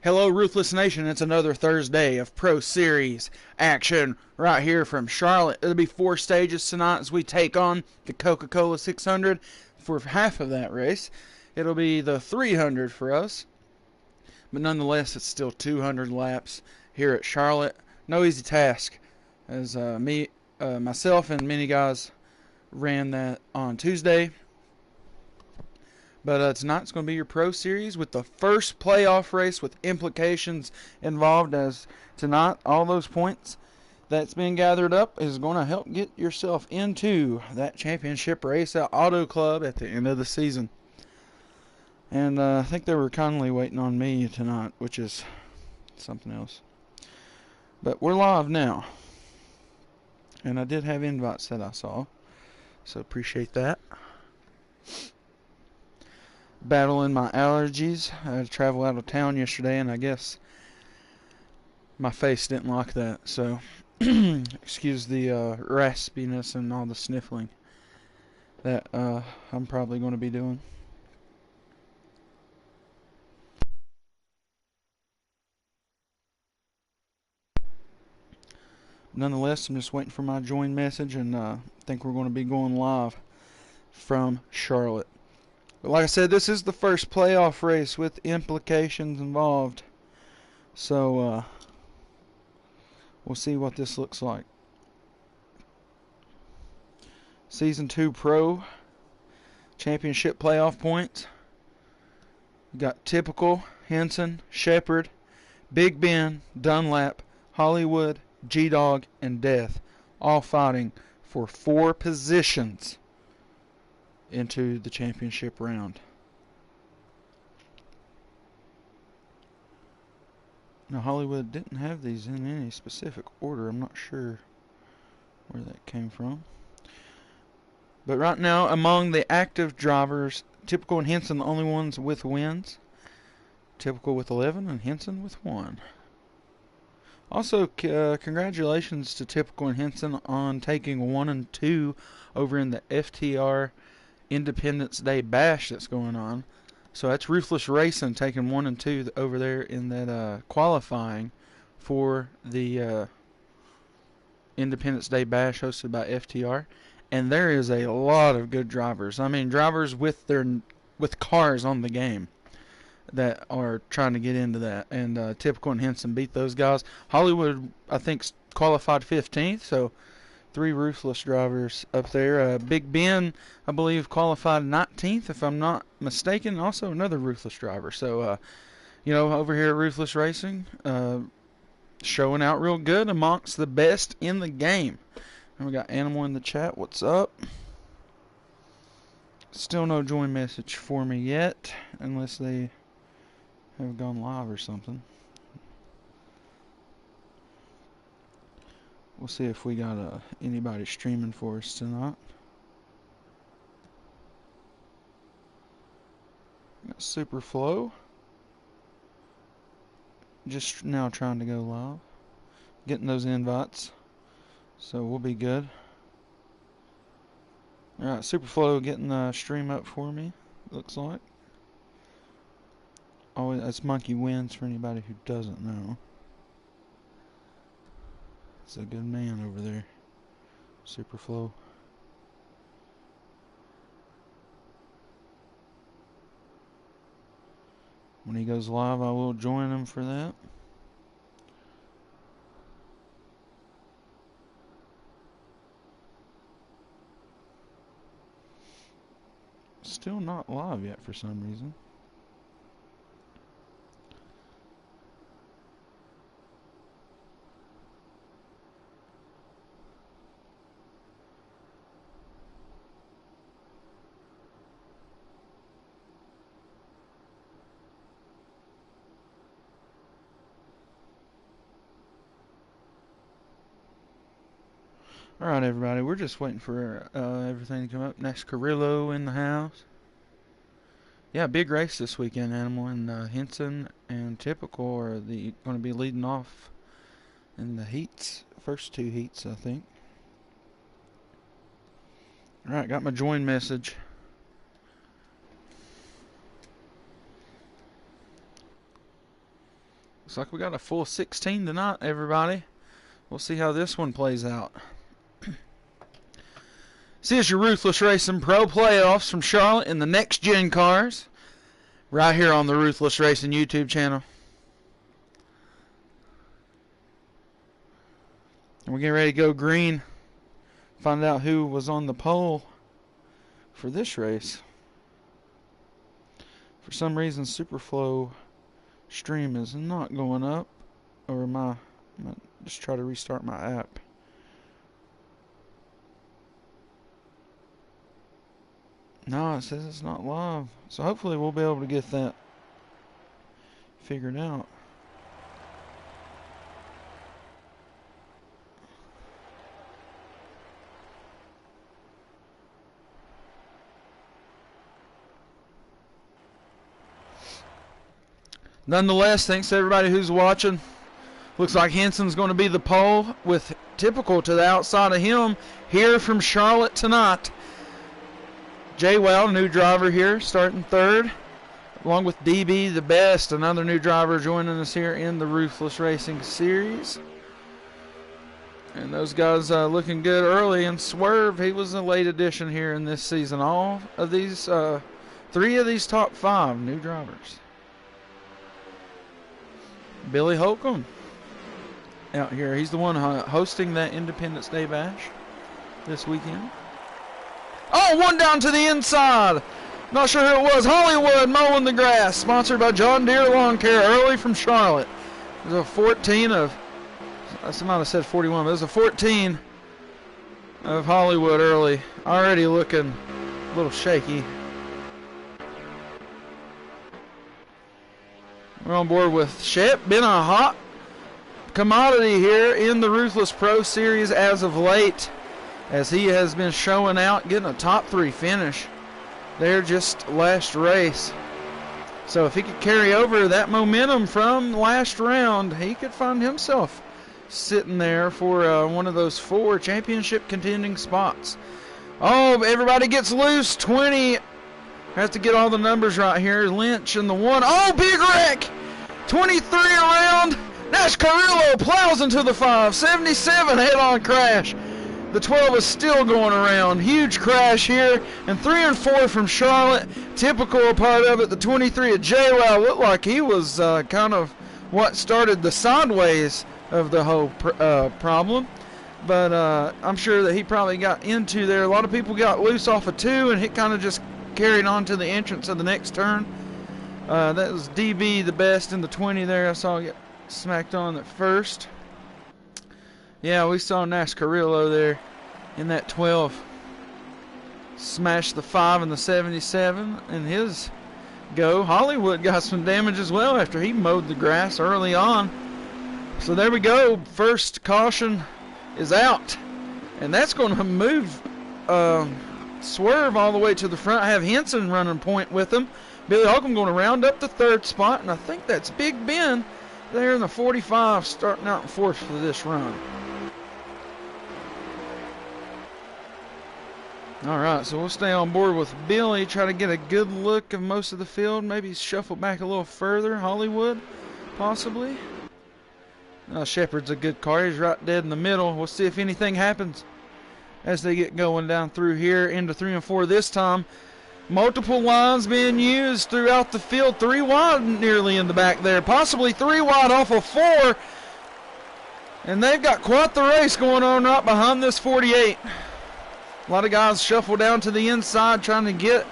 Hello, Ruthless Nation. It's another Thursday of Pro Series action right here from Charlotte. It'll be 4 stages tonight as we take on the Coca-Cola 600 for half of that race. It'll be the 300 for us, but nonetheless, it's still 200 laps here at Charlotte. No easy task, as myself, and many guys ran that on Tuesday. But tonight's going to be your Pro Series with the first playoff race with implications involved, as tonight all those points that's being gathered up is going to help get yourself into that championship race at Auto Club at the end of the season. And I think they were kindly waiting on me tonight, which is something else. But we're live now. And I did have invites that I saw, so appreciate that. Battling my allergies. I had to travel out of town yesterday, and I guess my face didn't like that. So, excuse the raspiness and all the sniffling that I'm probably going to be doing. Nonetheless, I'm just waiting for my join message, and I think we're going to be going live from Charlotte. But like I said, this is the first playoff race with implications involved. So, we'll see what this looks like. Season 2 Pro Championship playoff points. We got Typical, Henson, Shepard, Big Ben, Dunlap, Hollywood, G-Dog, and Death, all fighting for 4 positions into the championship round. Now, Hollywood didn't have these in any specific order. I'm not sure where that came from. But right now, among the active drivers, Typical and Henson the only ones with wins. Typical with 11 and Henson with 1. Also, congratulations to Typical and Henson on taking 1 and 2 over in the FTR Independence Day Bash that's going on. So that's Ruthless Racing taking 1 and 2 over there in that qualifying for the Independence Day Bash hosted by FTR. And there is a lot of good drivers. I mean, drivers with cars on the game that are trying to get into that. And Typical and Henson beat those guys. Hollywood, I think, qualified 15th, so 3 Ruthless drivers up there. Big Ben, I believe, qualified 19th, if I'm not mistaken. Also another Ruthless driver. So, over here at Ruthless Racing, showing out real good amongst the best in the game. And we got Animal in the chat. What's up? Still no join message for me yet, unless they have gone live or something. We'll see if we got anybody streaming for us tonight. Got Superflow. Just now trying to go live. Getting those invites. So we'll be good. Alright, Superflow getting the stream up for me, looks like. Always, that's Monkey Wins for anybody who doesn't know. It's a good man over there, Superflow. When he goes live, I will join him for that. Still not live yet for some reason. Alright, everybody, we're just waiting for everything to come up. Next, Carrillo in the house. Yeah, big race this weekend, Animal, and Henson and Typical are going to be leading off in the heats, first 2 heats, I think. Alright, got my join message. Looks like we got a full 16 tonight, everybody. We'll see how this one plays out. See, it's your Ruthless Racing Pro Playoffs from Charlotte in the Next Gen cars. Right here on the Ruthless Racing YouTube channel. And we're getting ready to go green. Find out who was on the pole for this race. For some reason, Superflow stream is not going up. Or I'm going to just try to restart my app. No, it says it's not live. So hopefully we'll be able to get that figured out. Nonetheless, thanks to everybody who's watching. Looks like Henson's going to be the pole with Typical to the outside of him here from Charlotte tonight. J-Well, new driver here, starting third, along with DB the Best, another new driver joining us here in the Ruthless Racing Series. And those guys looking good early. And Swerve, he was a late addition here in this season. All of these, 3 of these top 5 new drivers. Billy Holcomb out here. He's the one hosting that Independence Day Bash this weekend. Oh, one down to the inside. Not sure who it was. Hollywood mowing the grass. Sponsored by John Deere Lawn Care early from Charlotte. There's a 14 of, I might have said 41, but there's a 14 of Hollywood early. Already looking a little shaky. We're on board with Shep. Been a hot commodity here in the Ruthless Pro Series as of late, as he has been showing out, getting a top 3 finish there just last race. So if he could carry over that momentum from last round, he could find himself sitting there for one of those 4 championship contending spots. Oh, everybody gets loose. 20. Have to get all the numbers right here. Lynch in the 1. Oh, big wreck. 23 around. Nash Carrillo plows into the 5. 77 head-on crash. The 12 is still going around. Huge crash here. And 3 and 4 from Charlotte. Typical a part of it. The 23 of J-Wow looked like he was kind of what started the sideways of the whole problem. But I'm sure that he probably got into there. A lot of people got loose off of 2, and it kind of just carried on to the entrance of the next turn. That was DB the Best in the 20 there. I saw get smacked on at first. Yeah, we saw Nash Carrillo there in that 12 smash the 5 and the 77 in his go. Hollywood got some damage as well after he mowed the grass early on. So there we go. First caution is out, and that's going to move Swerve all the way to the front. I have Henson running point with him. Billy Holcomb going to round up the 3rd spot, and I think that's Big Ben there in the 45 starting out in 4th for this run. All right, so we'll stay on board with Billy, try to get a good look of most of the field, maybe shuffle back a little further. Hollywood, possibly. Shepard's a good car. He's right dead in the middle. We'll see if anything happens as they get going down through here into 3 and 4 this time. Multiple lines being used throughout the field. 3 wide nearly in the back there. Possibly 3 wide off of 4. And they've got quite the race going on right behind this 48. A lot of guys shuffle down to the inside trying to get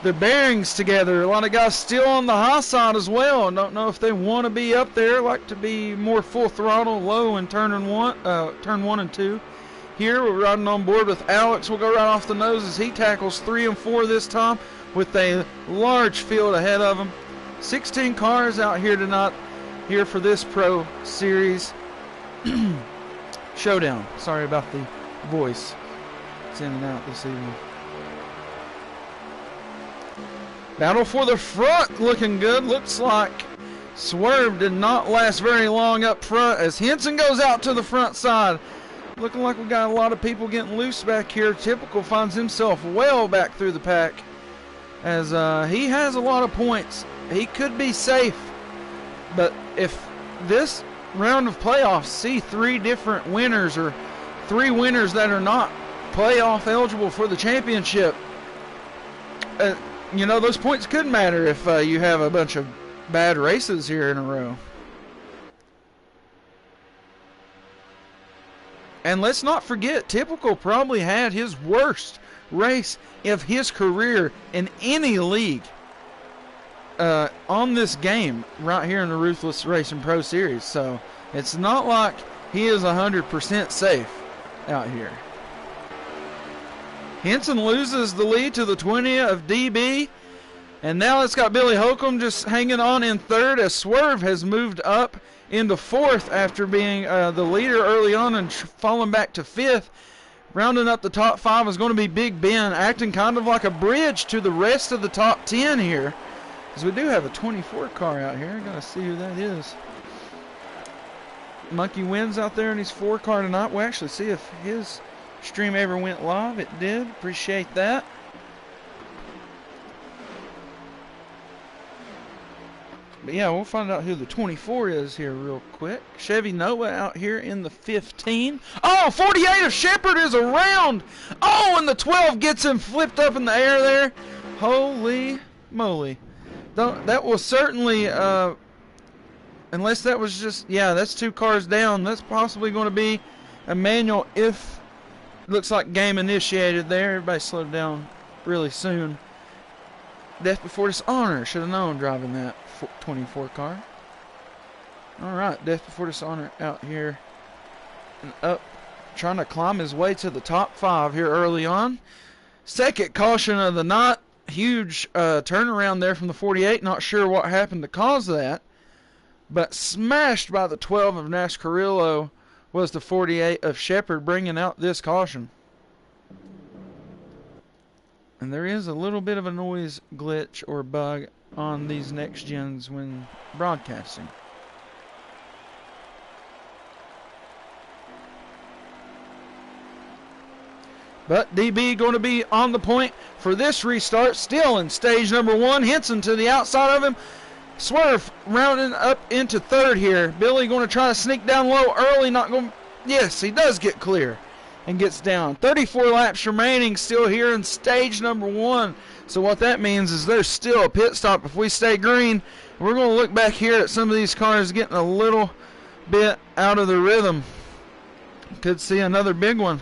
their bearings together. A lot of guys still on the high side as well. Don't know if they want to be up there. Like to be more full throttle, low in turn 1 and 2. Here we're riding on board with Alex. We'll go right off the nose as he tackles 3 and 4 this time with a large field ahead of him. 16 cars out here tonight here for this Pro Series showdown. Sorry about the voice. It's in and out this evening. Battle for the front looking good. Looks like Swerve did not last very long up front as Henson goes out to the front side. Looking like we got a lot of people getting loose back here. Typical finds himself well back through the pack as he has a lot of points. He could be safe, but if this round of playoffs see 3 different winners, or 3 winners that are not playoff eligible for the championship. You know, those points could matter if you have a bunch of bad races here in a row. And let's not forget, Typical probably had his worst race of his career in any league on this game right here in the Ruthless Racing Pro Series. So it's not like he is 100% safe out here. Henson loses the lead to the 20 of DB. And now it's got Billy Holcomb just hanging on in third, as Swerve has moved up into fourth after being the leader early on and falling back to fifth. Rounding up the top 5 is going to be Big Ben, acting kind of like a bridge to the rest of the top 10 here. Because we do have a 24 car out here. I got to see who that is. Monkey Wins out there in his 4 car tonight. We'll actually see if his stream ever went live. It did. Appreciate that. But yeah, we'll find out who the 24 is here real quick. Chevy Nova out here in the 15. Oh, 48 of Shepard is around. Oh, and the 12 gets him flipped up in the air there. Holy moly. That was certainly, unless that was just, yeah, that's 2 cars down. That's possibly going to be a manual if, looks like game initiated there. Everybody slowed down really soon. Death Before Dishonor. Should have known driving that 24 car. Alright, Death Before Dishonor out here and up, trying to climb his way to the top 5 here early on. Second caution of the night. Huge turnaround there from the 48. Not sure what happened to cause that, but smashed by the 12 of Nash Carrillo was the 48 of Shepard, bringing out this caution. And there is a little bit of a noise glitch or bug on these next gens when broadcasting. But DB going to be on the point for this restart. Still in stage number 1. Henson to the outside of him. Swerve rounding up into third here. Billy going to try to sneak down low early. Not going. Yes, he does get clear and gets down. 34 laps remaining still here in stage number 1. So what that means is there's still a pit stop if we stay green. We're going to look back here at some of these cars getting a little bit out of the rhythm. Could see another big one.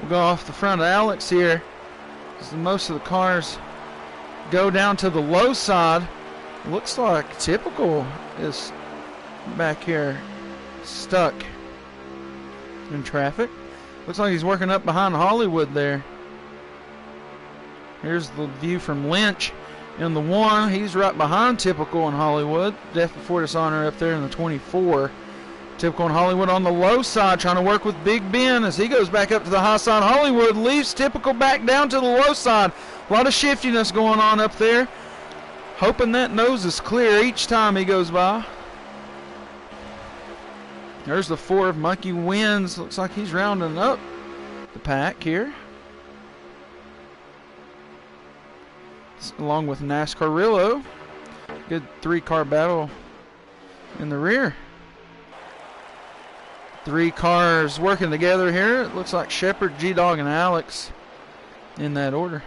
We'll go off the front of Alex here. So most of the cars go down to the low side. Looks like Typical is back here stuck in traffic. Looks like he's working up behind Hollywood there. Here's the view from Lynch in the 1. He's right behind Typical and Hollywood. Death Before Dishonor up there in the 24. Typical and Hollywood on the low side trying to work with Big Ben as he goes back up to the high side. Hollywood leaves Typical back down to the low side. A lot of shiftiness going on up there. Hoping that nose is clear each time he goes by. There's the 4 of Monkey Wins. Looks like he's rounding up the pack here. Along with NASCAR Carrillo. Good 3-car battle in the rear. 3 cars working together here. It looks like Shepard, G-Dog, and Alex in that order.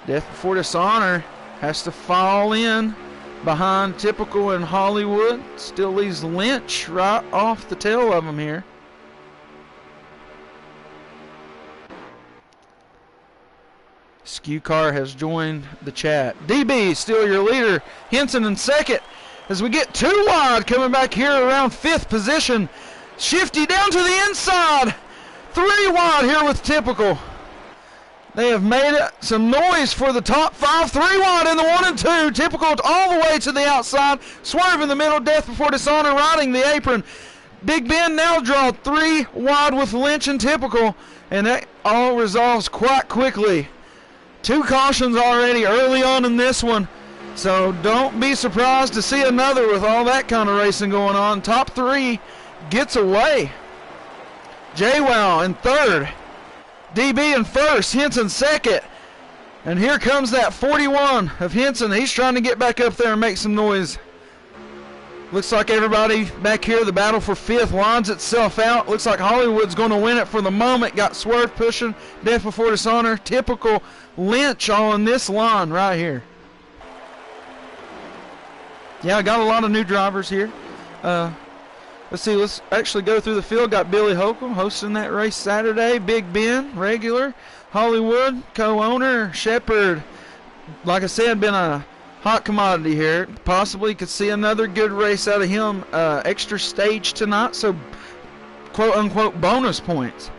Death Before Dishonor has to fall in behind Typical and Hollywood. Still leaves Lynch right off the tail of him here. Skew Car has joined the chat. DB still your leader. Henson in second. As we get 2 wide coming back here around 5th position. Shifty down to the inside. 3 wide here with Typical. They have made some noise for the top 5. 3 wide in the 1 and 2. Typical all the way to the outside. Swerve in the middle. Death Before Dishonor riding the apron. Big Ben now draw 3 wide with Lynch and Typical. And that all resolves quite quickly. 2 cautions already early on in this one. So don't be surprised to see another with all that kind of racing going on. Top 3 gets away. JWoww in third. DB in first, Henson second. And here comes that 41 of Henson. He's trying to get back up there and make some noise. Looks like everybody back here, the battle for fifth lines itself out. Looks like Hollywood's going to win it for the moment. Got Swerve pushing, death before dishonor. Typical Lynch on this line right here. Yeah, I got a lot of new drivers here. Let's see, let's actually go through the field. Got Billy Holcomb hosting that race Saturday. Big Ben, regular. Hollywood, co-owner. Shepard, like I said, been a hot commodity here. Possibly could see another good race out of him. Extra stage tonight, so quote-unquote bonus points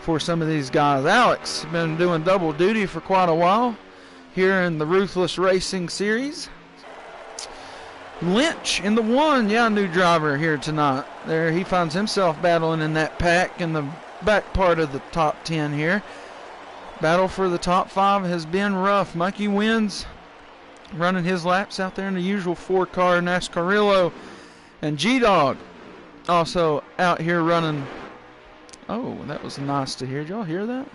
for some of these guys. Alex been doing double duty for quite a while here in the Ruthless Racing Series. Lynch in the one, yeah, new driver here tonight. There he finds himself battling in that pack in the back part of the top 10 here. Battle for the top 5 has been rough. Monkey wins, running his laps out there in the usual 4-car NASCARillo. And G-Dog also out here running. Oh, that was nice to hear. Did y'all hear that?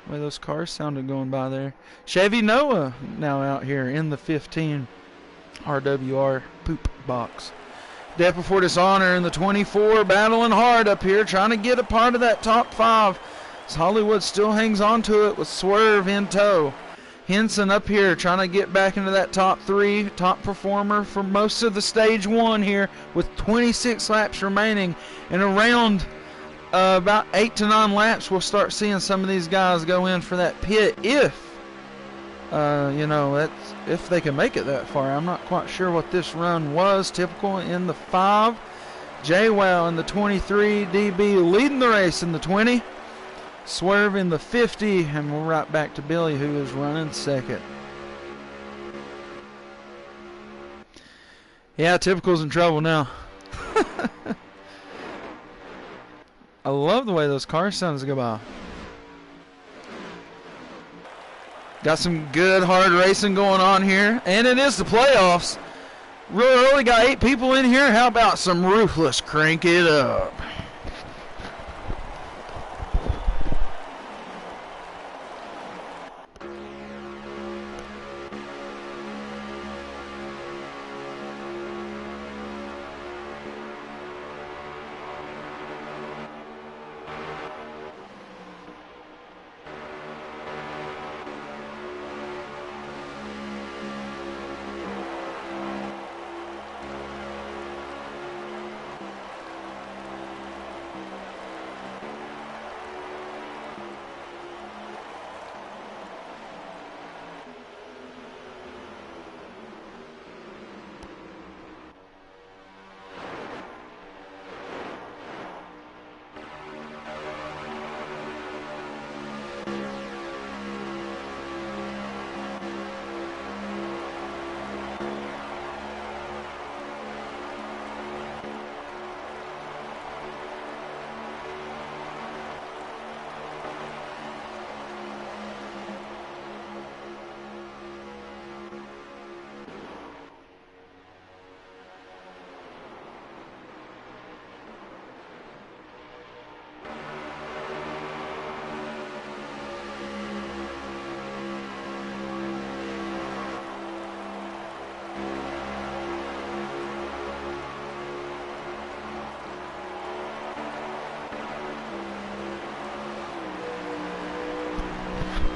The way those cars sounded going by there. Chevy Noah now out here in the 15 RWR poop box. Death before dishonor in the 24, battling hard up here, trying to get a part of that top 5. As Hollywood still hangs on to it with Swerve in tow. Henson up here trying to get back into that top 3, top performer for most of the stage 1 here with 26 laps remaining. And around about 8 to 9 laps, we'll start seeing some of these guys go in for that pit if that's if they can make it that far. I'm not quite sure what this run was. Typical in the 5. JWoww in the 23. DB leading the race in the 20. Swerve in the 50. And we're right back to Billy, who is running second. Yeah, Typical's in trouble now. I love the way those car sounds go by. Got some good hard racing going on here. And it is the playoffs. Real early, got 8 people in here. How about some Ruthless? Crank it up.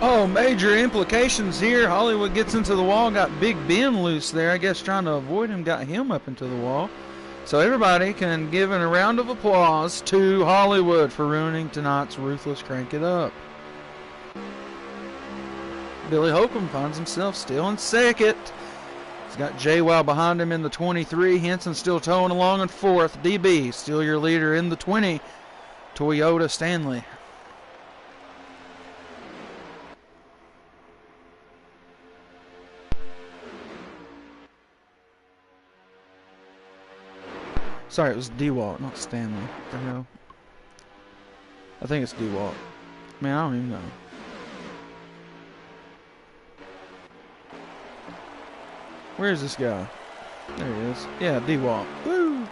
Oh, major implications here. Hollywood gets into the wall, got Big Ben loose there. I guess trying to avoid him, got him up into the wall. So everybody can give a round of applause to Hollywood for ruining tonight's Ruthless Crank It Up. Billy Holcomb finds himself still in second. He's got JWoww behind him in the 23. Henson still towing along in fourth. DB still your leader in the 20. Toyota Stanley. Sorry, it was D-Walt, not Stanley. What the hell? I think it's D-Walt. Man, I don't even know. Where is this guy? There he is. Yeah, D-Walt. Woo!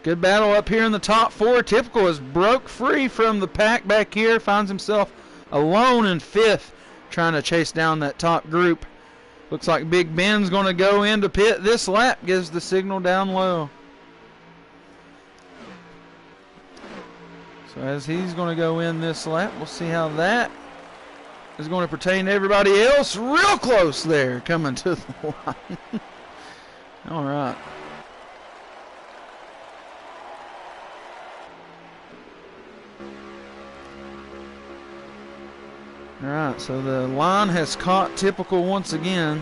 Good battle up here in the top 4. Typical is broke free from the pack back here. Finds himself alone in 5th, trying to chase down that top group. Looks like Big Ben's going to go into pit this lap. Gives the signal down low. So as he's going to go in this lap, we'll see how that is going to pertain to everybody else. Real close there, coming to the line. All right. All right, so the line has caught Typical once again.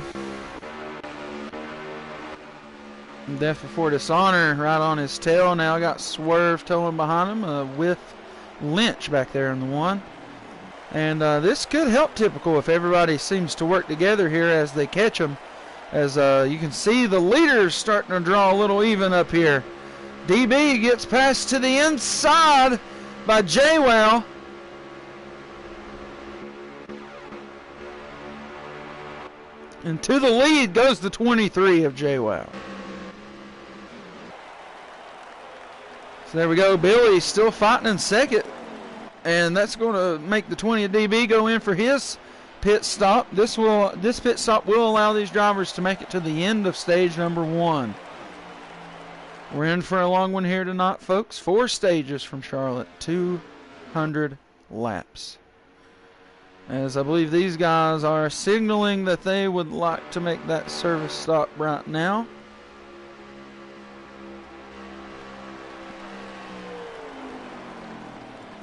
Death Before Dishonor right on his tail. Now got Swerve towing behind him with Lynch back there in the 1. And this could help Typical if everybody seems to work together here as they catch him. As you can see, the leaders starting to draw a little even up here. DB gets passed to the inside by JWoww. And to the lead goes the 23 of JWoww. So there we go. Billy still fighting in 2nd. And that's going to make the 20 of DB go in for his pit stop. This pit stop will allow these drivers to make it to the end of stage number 1. We're in for a long one here tonight, folks. 4 stages from Charlotte. 200 laps. As I believe these guys are signaling that they would like to make that service stop right now.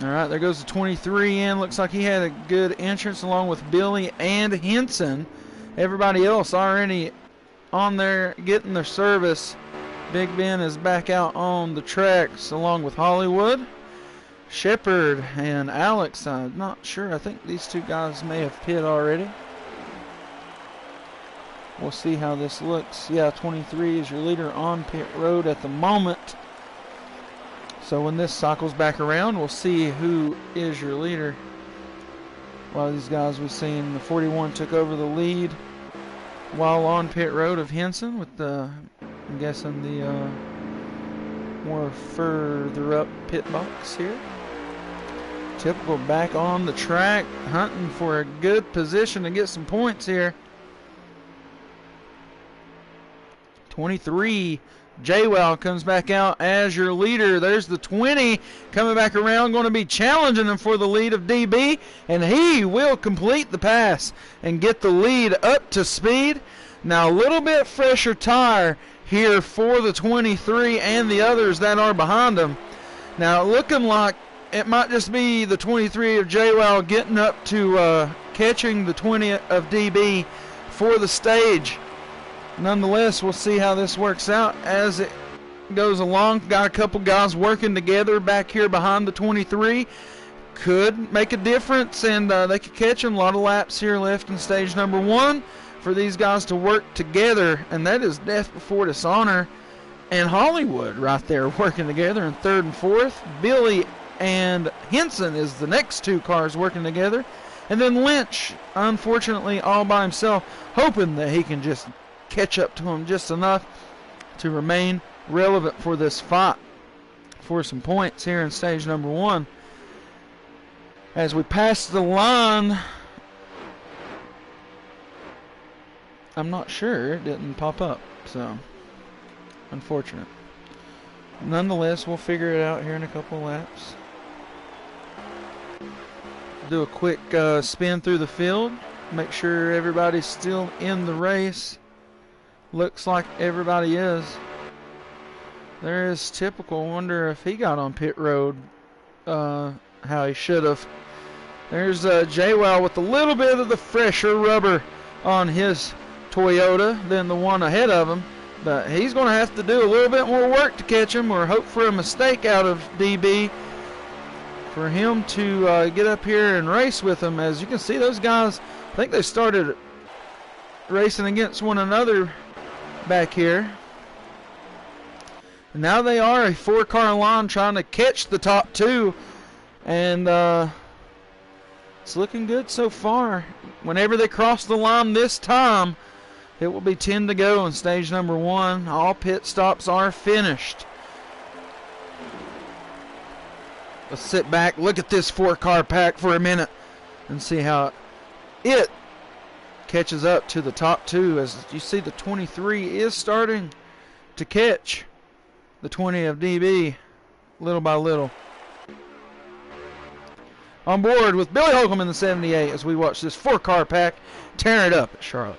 All right, there goes the 23 in. Looks like he had a good entrance along with Billy and Henson. Everybody else already on there getting their service. Big Ben is back out on the tracks along with Hollywood. Shepard and Alex, I'm not sure. I think these 2 guys may have pit already. We'll see how this looks. Yeah, 23 is your leader on pit road at the moment. So when this cycles back around, we'll see who is your leader. A lot of these guys we've seen, the 41 took over the lead while on pit road of Henson with the, I'm guessing the more further up pit box here. Typical back on the track, hunting for a good position to get some points here. 23, JWoww comes back out as your leader. There's the 20 coming back around, going to be challenging him for the lead of DB, and he will complete the pass and get the lead up to speed. Now a little bit fresher tire here for the 23 and the others that are behind him. Now looking like it might just be the 23 of JWoww getting up to catching the 20 of DB for the stage. Nonetheless, we'll see how this works out as it goes along. Got a couple guys working together back here behind the 23. Could make a difference, and they could catch him. A lot of laps here left in stage number 1 for these guys to work together, and that is Death Before Dishonor and Hollywood right there working together in 3rd and 4th. Billy and Henson is the next 2 cars working together. And then Lynch, unfortunately, all by himself, hoping that he can just catch up to him just enough to remain relevant for this fight for some points here in stage number 1. As we pass the line, I'm not sure, it didn't pop up, so unfortunate. Nonetheless, we'll figure it out here in a couple laps. Do a quick spin through the field, make sure everybody's still in the race. Looks like everybody is. There is Typical. Wonder if he got on pit road how he should have. There's JWoww with a little bit of the fresher rubber on his Toyota than the one ahead of him. But he's going to have to do a little bit more work to catch him, or hope for a mistake out of DB for him to get up here and race with him. As you can see, those guys, I think they started racing against one another back here. And now they are a 4-car line trying to catch the top 2. And it's looking good so far. Whenever they cross the line this time, it will be 10 to go in stage number 1. All pit stops are finished. Let's sit back, look at this 4-car pack for a minute, and see how it catches up to the top 2. As you see, the 23 is starting to catch the 20 of DB little by little. On board with Billy Holcomb in the 78 as we watch this 4-car pack tearing it up at Charlotte.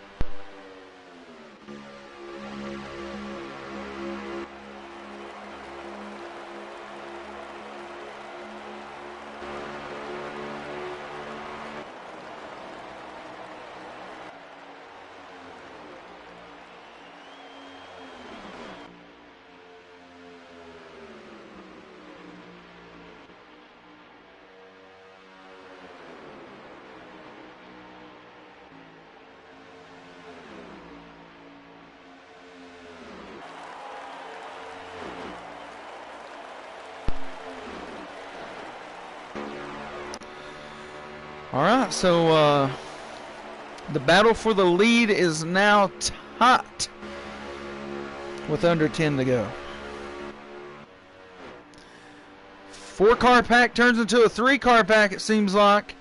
All right, so the battle for the lead is now tight with under 10 to go. 4-car pack turns into a 3-car pack, it seems like.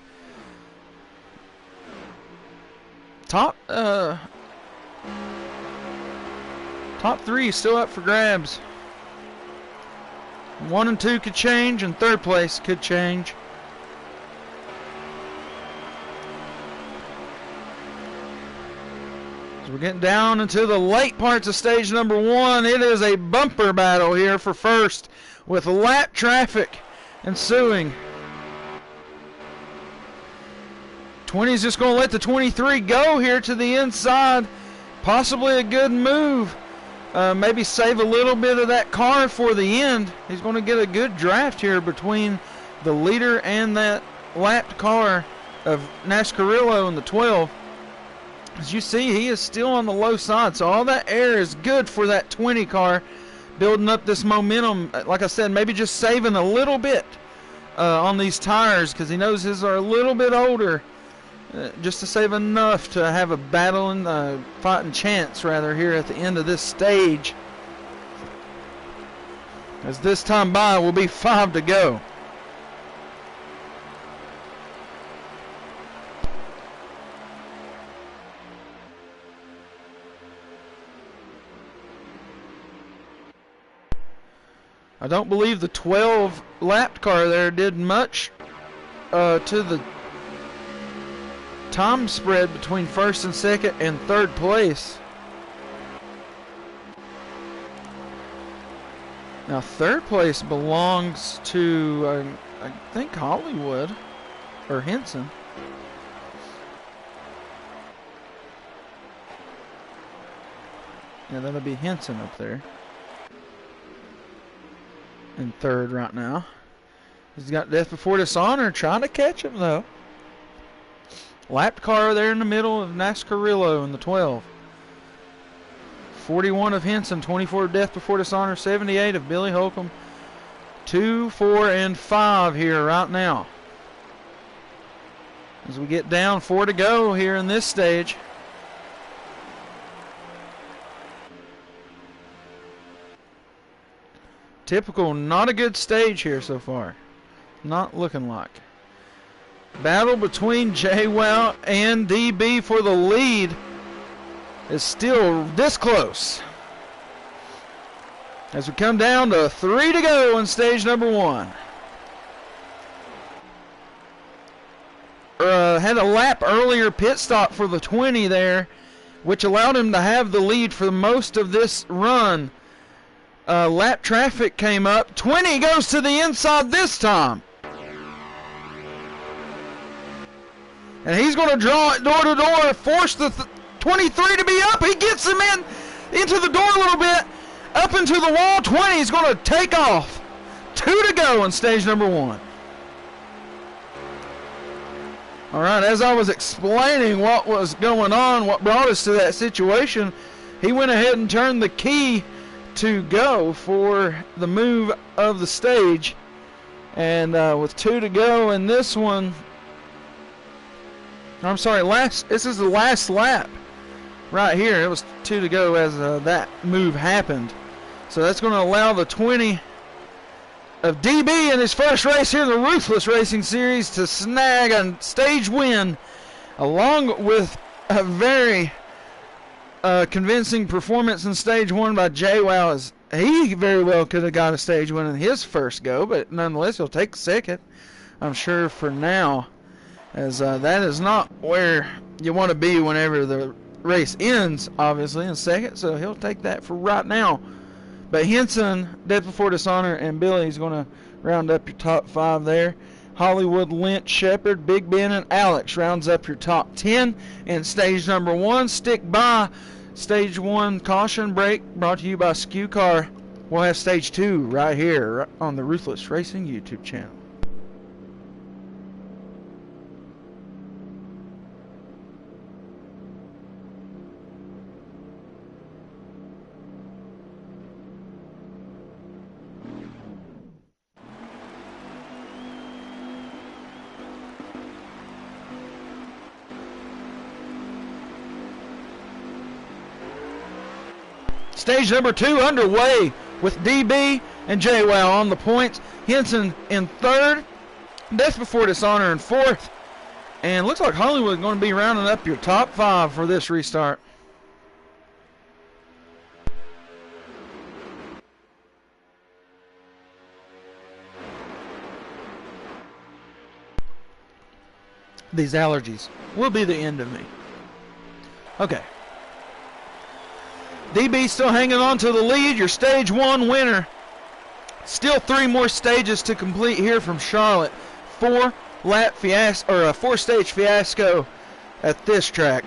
Top 3 is still up for grabs. 1 and 2 could change, and 3rd place could change. We're getting down into the late parts of stage number 1. It is a bumper battle here for first with lap traffic ensuing. 20 is just going to let the 23 go here to the inside. Possibly a good move. Maybe save a little bit of that car for the end. He's going to get a good draft here between the leader and that lapped car of Nascarillo in the 12. As you see, he is still on the low side, so all that air is good for that 20 car, building up this momentum. Like I said, maybe just saving a little bit on these tires because he knows his are a little bit older, just to save enough to have a battling, fighting chance, rather, here at the end of this stage. As this time by will be 5 to go. I don't believe the 12 lapped car there did much to the time spread between 1st and 2nd and 3rd place. Now 3rd place belongs to, I think, Hollywood or Henson. Yeah, that'll be Henson up there. In 3rd right now. He's got Death Before Dishonor trying to catch him though. Lapped car there in the middle of Nascarillo in the 12. 41 of Henson, 24 of Death Before Dishonor, 78 of Billy Holcomb. 2, 4, and 5 here right now. As we get down 4 to go here in this stage. Typical, not a good stage here so far. Not looking like. Battle between JWoww and DB for the lead is still this close. As we come down to 3 to go in stage number 1. Had a lap earlier pit stop for the 20 there, which allowed him to have the lead for most of this run. Lap traffic came up. 20 goes to the inside this time. And he's going to draw it door to door, force the 23 to be up. He gets him into the door a little bit, up into the wall. 20 is going to take off. 2 to go in stage number 1. All right, as I was explaining what was going on, what brought us to that situation, he went ahead and turned the key to go for the move of the stage. And with 2 to go in this one, I'm sorry, this is the last lap right here. It was 2 to go as that move happened. So that's going to allow the 20 of DB in his first race here in the Ruthless Racing Series to snag a stage win, along with a very convincing performance in stage 1 by JWoww, as he very well could have got a stage win in his first go, but nonetheless he'll take second, I'm sure, for now, as that is not where you want to be whenever the race ends, obviously, in second, so he'll take that for right now. But Henson, Death Before Dishonor, and Billy's going to round up your top 5 there. Hollywood, Lynch, Shepard, Big Ben, and Alex rounds up your top 10 in stage number 1. Stick by. Stage 1 caution break brought to you by Skew Car. We'll have stage 2 right here on the Ruthless Racing YouTube channel. Stage number 2 underway with DB and JWoww on the points. Henson in 3rd. Death Before Dishonor in 4th. And looks like Hollywood going to be rounding up your top 5 for this restart. These allergies will be the end of me. Okay. DB still hanging on to the lead, your stage 1 winner. Still 3 more stages to complete here from Charlotte. 4-stage fiasco at this track.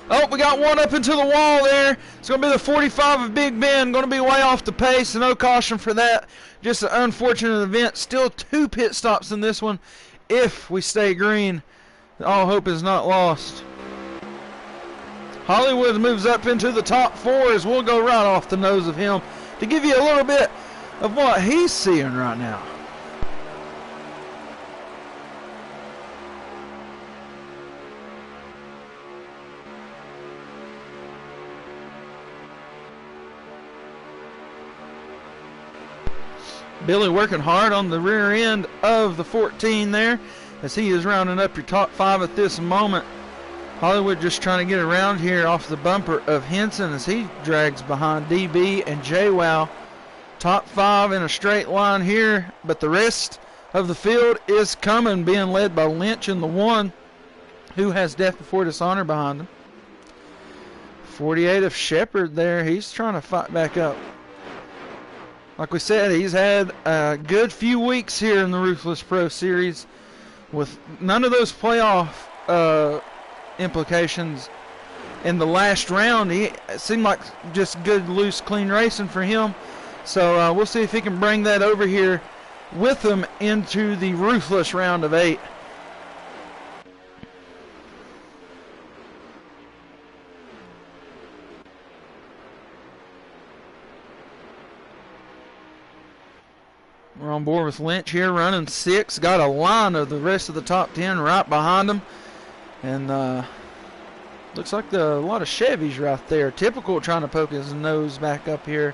Oh, we got one up into the wall there. It's going to be the 45 of Big Ben. Going to be way off the pace, so no caution for that. Just an unfortunate event. Still 2 pit stops in this one. If we stay green, all hope is not lost. Hollywood moves up into the top 4 as we'll go right off the nose of him to give you a little bit of what he's seeing right now. Billy working hard on the rear end of the 14 there as he is rounding up your top 5 at this moment. Hollywood just trying to get around here off the bumper of Henson as he drags behind DB and JWoww. Top 5 in a straight line here, but the rest of the field is coming, being led by Lynch in the 1, who has Death Before Dishonor behind him. 48 of Shepard there, he's trying to fight back up. Like we said, he's had a good few weeks here in the Ruthless Pro Series with none of those playoff implications in the last round. It seemed like just good, loose, clean racing for him. So we'll see if he can bring that over here with him into the Ruthless round of 8. We're on board with Lynch here, running 6. Got a line of the rest of the top 10 right behind him. And looks like a lot of Chevys right there. Typical trying to poke his nose back up here.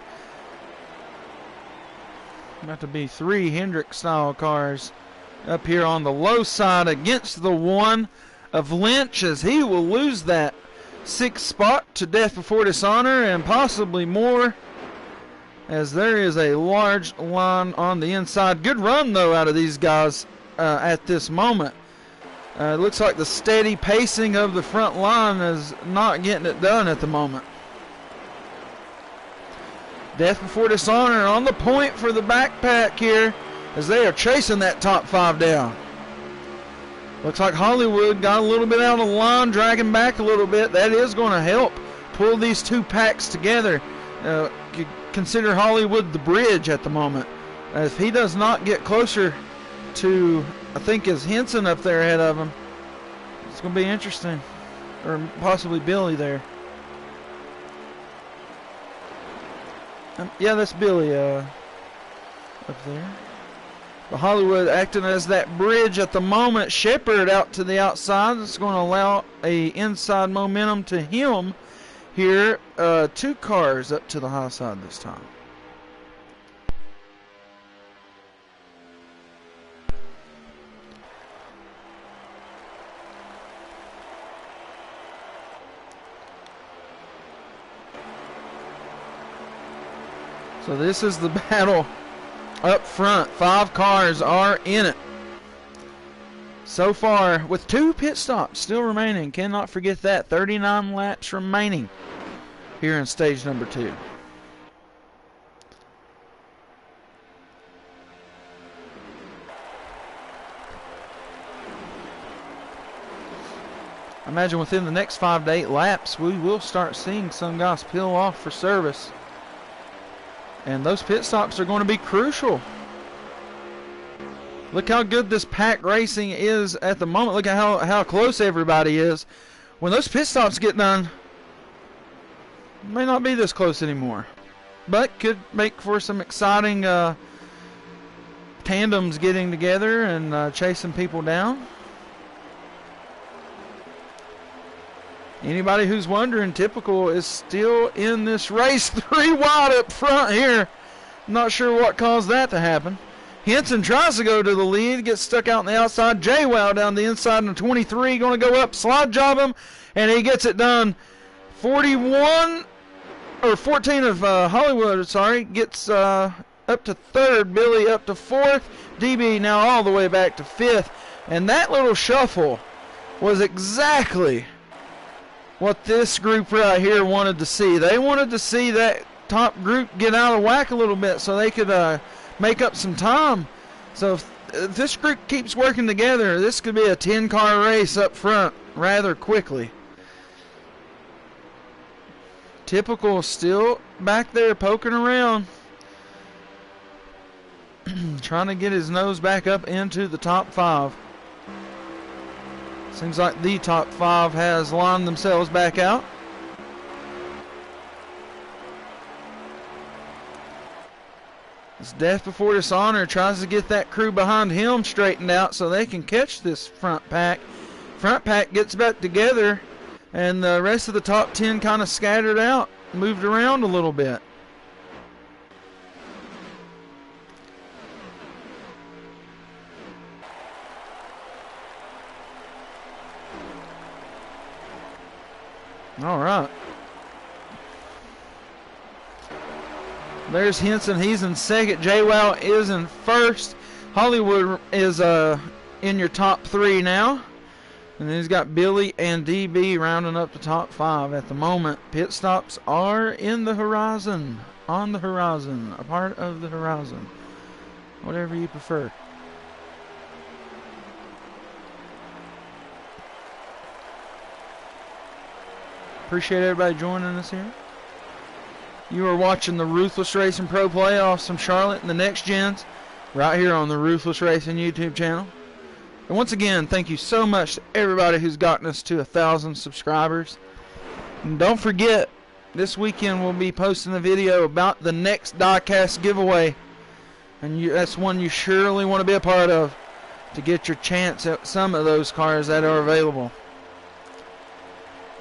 About to be 3 Hendrick style cars up here on the low side against the 1 of Lynch, as he will lose that 6th spot to Death Before Dishonor and possibly more, as there is a large line on the inside. Good run though out of these guys at this moment. It looks like the steady pacing of the front line is not getting it done at the moment. Death Before Dishonor on the point for the backpack here as they are chasing that top 5 down. Looks like Hollywood got a little bit out of the line, dragging back a little bit. That is going to help pull these 2 packs together. Consider Hollywood the bridge at the moment. If he does not get closer to, I think, is Henson up there ahead of him, it's going to be interesting. Or possibly Billy there. Yeah, that's Billy up there. But Hollywood acting as that bridge at the moment. Shepard out to the outside. It's going to allow a inside momentum to him here. 2 cars up to the high side this time. So this is the battle up front. 5 cars are in it so far, with 2 pit stops still remaining. Cannot forget that. 39 laps remaining here in stage number 2. I imagine within the next 5 to 8 laps, we will start seeing some guys peel off for service. And those pit stops are going to be crucial. Look how good this pack racing is at the moment. Look at how close everybody is. When those pit stops get done, it may not be this close anymore. But could make for some exciting tandems getting together and chasing people down. Anybody who's wondering, Typical is still in this race. 3 wide up front here. Not sure what caused that to happen. Henson tries to go to the lead, gets stuck out on the outside. J-Wow down the inside in the 23, going to go up, slide job him, and he gets it done. 14 of Hollywood, gets up to 3rd. Billy up to 4th. DB now all the way back to 5th. And that little shuffle was exactly what this group right here wanted to see. They wanted to see that top group get out of whack a little bit so they could make up some time. So if this group keeps working together, this could be a 10-car race up front rather quickly. Typical still back there poking around, trying to get his nose back up into the top 5. Seems like the top 5 has lined themselves back out. It's Death Before Dishonor tries to get that crew behind him straightened out so they can catch this front pack. Front pack gets back together, and the rest of the top 10 kind of scattered out, moved around a little bit. All right. There's Henson. He's in 2nd. J-Wow is in 1st. Hollywood is in your top 3 now. And then he's got Billy and DB rounding up the top 5 at the moment. Pit stops are in the horizon. On the horizon. A part of the horizon. Whatever you prefer. Appreciate everybody joining us here. You are watching the Ruthless Racing Pro Playoffs from Charlotte and the Next Gens right here on the Ruthless Racing YouTube channel. And once again, thank you so much to everybody who's gotten us to 1,000 subscribers. And don't forget, this weekend we'll be posting a video about the next diecast giveaway. And that's one you surely want to be a part of to get your chance at some of those cars that are available.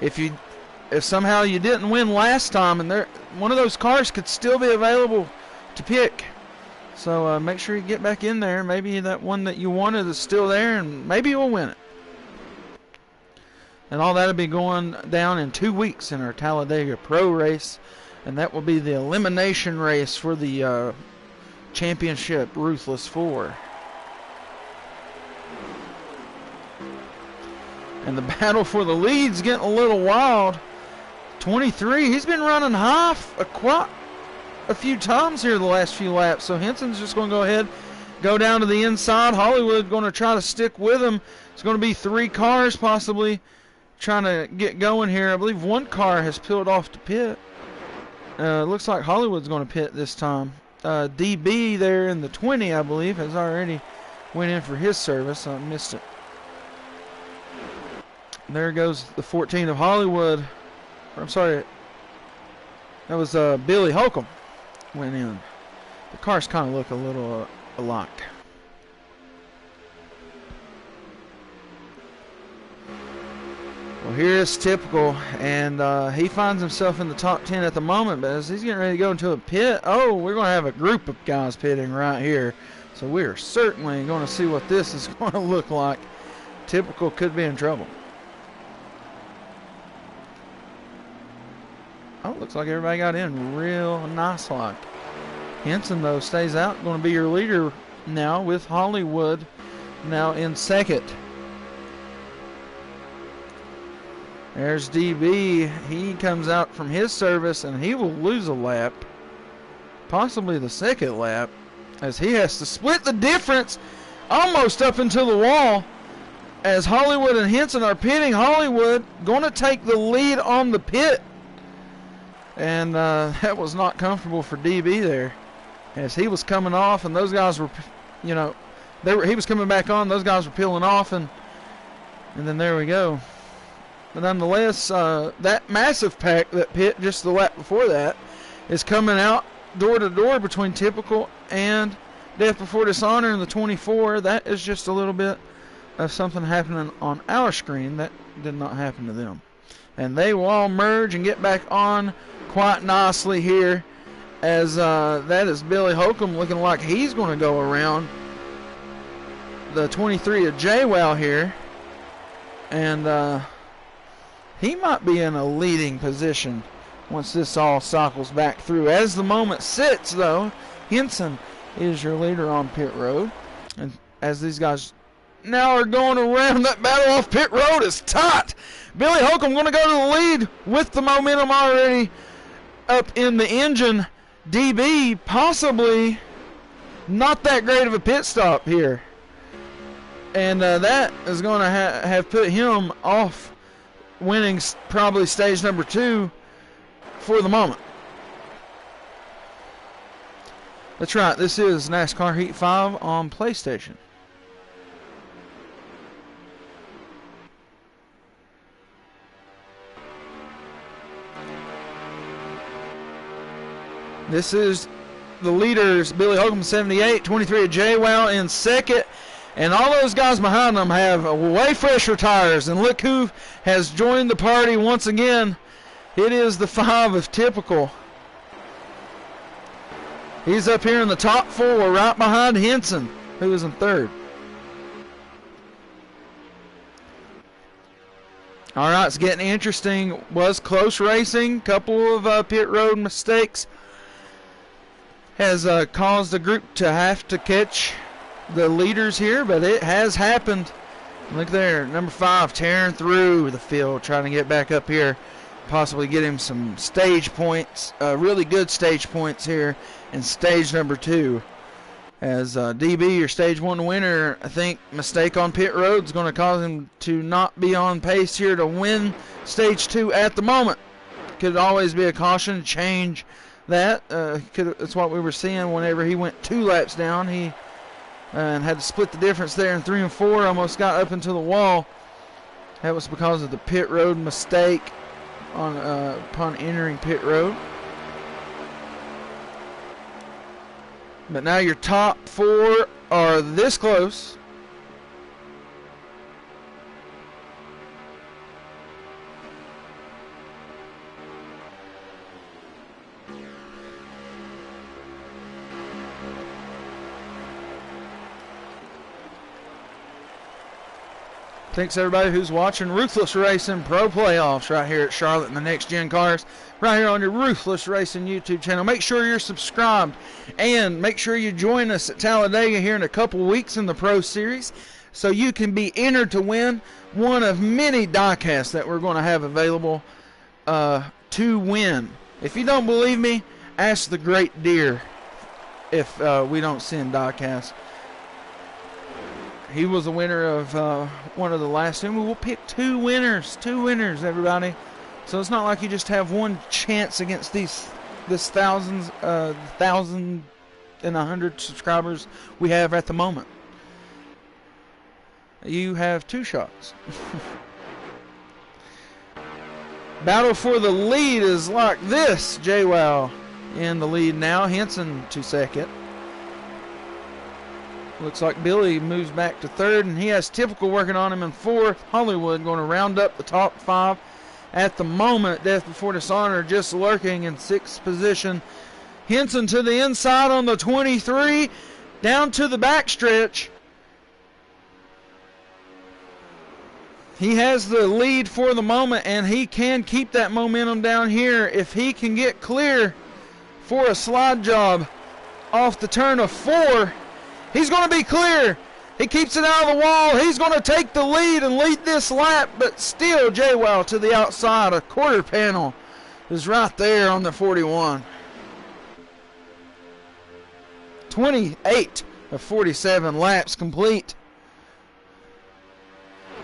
If somehow you didn't win last time, and one of those cars could still be available to pick. So make sure you get back in there. Maybe that one that you wanted is still there, and maybe you'll win it. And all that will be going down in 2 weeks in our Talladega Pro race. And that will be the elimination race for the championship Ruthless 4. And the battle for the lead's getting a little wild. 23, he's been running quite a few times here the last few laps. So Henson's just going to go ahead, go down to the inside. Hollywood going to try to stick with him. It's going to be 3 cars possibly trying to get going here. I believe 1 car has peeled off to pit. Looks like Hollywood's going to pit this time. DB there in the 20, I believe, has already went in for his service. I missed it. There goes the 14 of Hollywood. I'm sorry, that was Billy Holcomb went in. The cars kind of look a little alike. Well, here's Typical, and he finds himself in the top 10 at the moment, but as he's getting ready to go into a pit, we're going to have a group of guys pitting right here. So we're certainly going to see what this is going to look like. Typical could be in trouble. Oh, looks like everybody got in real nice like. Henson, though, stays out. Going to be your leader now with Hollywood now in second. There's DB. He comes out from his service, and he will lose a lap, possibly the second lap, as he has to split the difference almost up into the wall as Hollywood and Henson are pitting. Hollywood going to take the lead on the pit, and that was not comfortable for DB there as he was coming off, and those guys were, you know, he was coming back on, those guys were peeling off, and then there we go. But nonetheless, that massive pack that pit just the lap before that is coming out door to door between Typical and Death Before Dishonor in the 24. That is just a little bit of something happening on our screen that did not happen to them. And they will all merge and get back on quite nicely here, as that is Billy Holcomb looking like he's going to go around the 23 of JWoww here. And he might be in a leading position once this all cycles back through. As the moment sits, though, Henson is your leader on pit road. And as these guys now are going around, that battle off pit road is tight. Billy Holcomb going to go to the lead with the momentum already up in the engine. DB possibly not that great of a pit stop here. And that is going to have put him off winning probably stage number 2 for the moment. That's right, this is NASCAR Heat 5 on PlayStation. This is the leaders, Billy Holcomb 78, 23 of JWoww in second. And all those guys behind them have way fresher tires. And look who has joined the party once again. It is the 5 of Typical. He's up here in the top 4, right behind Henson, who is in third. All right, it's getting interesting. Was close racing. Couple of pit road mistakes has caused the group to have to catch the leaders here, but it has happened. Look there, number 5 tearing through the field, trying to get back up here, possibly get him some stage points, really good stage points here in stage number 2. As DB, your stage 1 winner, I think mistake on pit road is going to cause him to not be on pace here to win stage 2 at the moment. Could always be a caution, change that. That's what we were seeing whenever he went 2 laps down. He and had to split the difference there in 3 and 4, almost got up into the wall. That was because of the pit road mistake on upon entering pit road. But now your top 4 are this close. Thanks everybody who's watching Ruthless Racing Pro Playoffs right here at Charlotte and the Next Gen Cars, right here on your Ruthless Racing YouTube channel. Make sure you're subscribed and make sure you join us at Talladega here in a couple weeks in the Pro Series so you can be entered to win one of many diecasts that we're going to have available to win. If you don't believe me, ask the Great Deer if we don't send diecasts. He was a winner of one of the last two. We'll pick two winners, everybody. So it's not like you just have one chance against this 1,100 subscribers we have at the moment. You have 2 shots. Battle for the lead is like this. JWoww in the lead now. Henson to second. Looks like Billy moves back to third, and he has Typical working on him in fourth. Hollywood going to round up the top 5 at the moment. Death Before Dishonor just lurking in 6th position. Henson to the inside on the 23, down to the backstretch. He has the lead for the moment, and he can keep that momentum down here if he can get clear for a slide job off the turn of 4. He's going to be clear. He keeps it out of the wall. He's going to take the lead and lead this lap, but still JWoww to the outside. A quarter panel is right there on the 41. 28 of 47 laps complete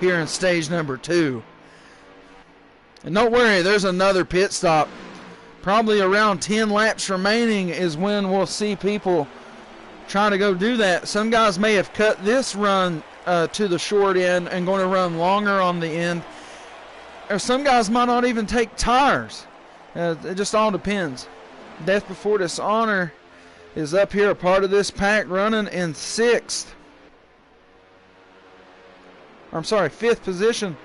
here in stage number 2. And don't worry, there's another pit stop. Probably around 10 laps remaining is when we'll see people trying to go do that. Some guys may have cut this run to the short end and going to run longer on the end. Or some guys might not even take tires. It just all depends. Death Before Dishonor is up here, a part of this pack, running in 6th. I'm sorry, 5th position.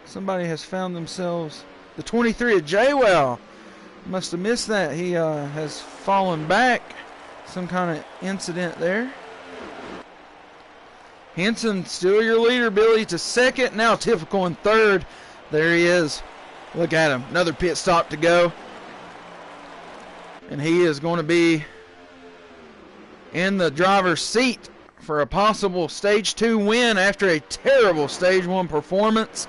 Somebody has found themselves. The 23 of JWoww. Must have missed that. He has fallen back. Some kind of incident there. Henson, still your leader, Billy, to 2nd. Now Typical in 3rd. There he is. Look at him. Another pit stop to go. And he is going to be in the driver's seat for a possible Stage 2 win after a terrible Stage 1 performance.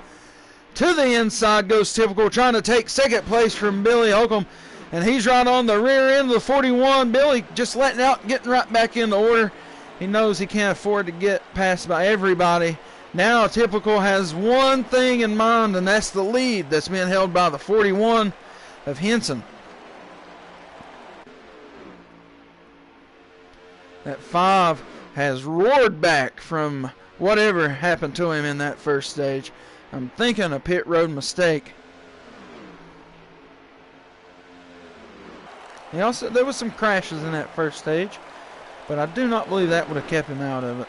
To the inside goes Typical, trying to take 2nd place from Billy Holcomb. And he's right on the rear end of the 41. Billy just letting out, getting right back into order. He knows he can't afford to get passed by everybody. Now Typical has one thing in mind, and that's the lead that's being held by the 41 of Henson. That 5 has roared back from whatever happened to him in that first stage. I'm thinking a pit road mistake. There was some crashes in that first stage, but I do not believe that would have kept him out of it.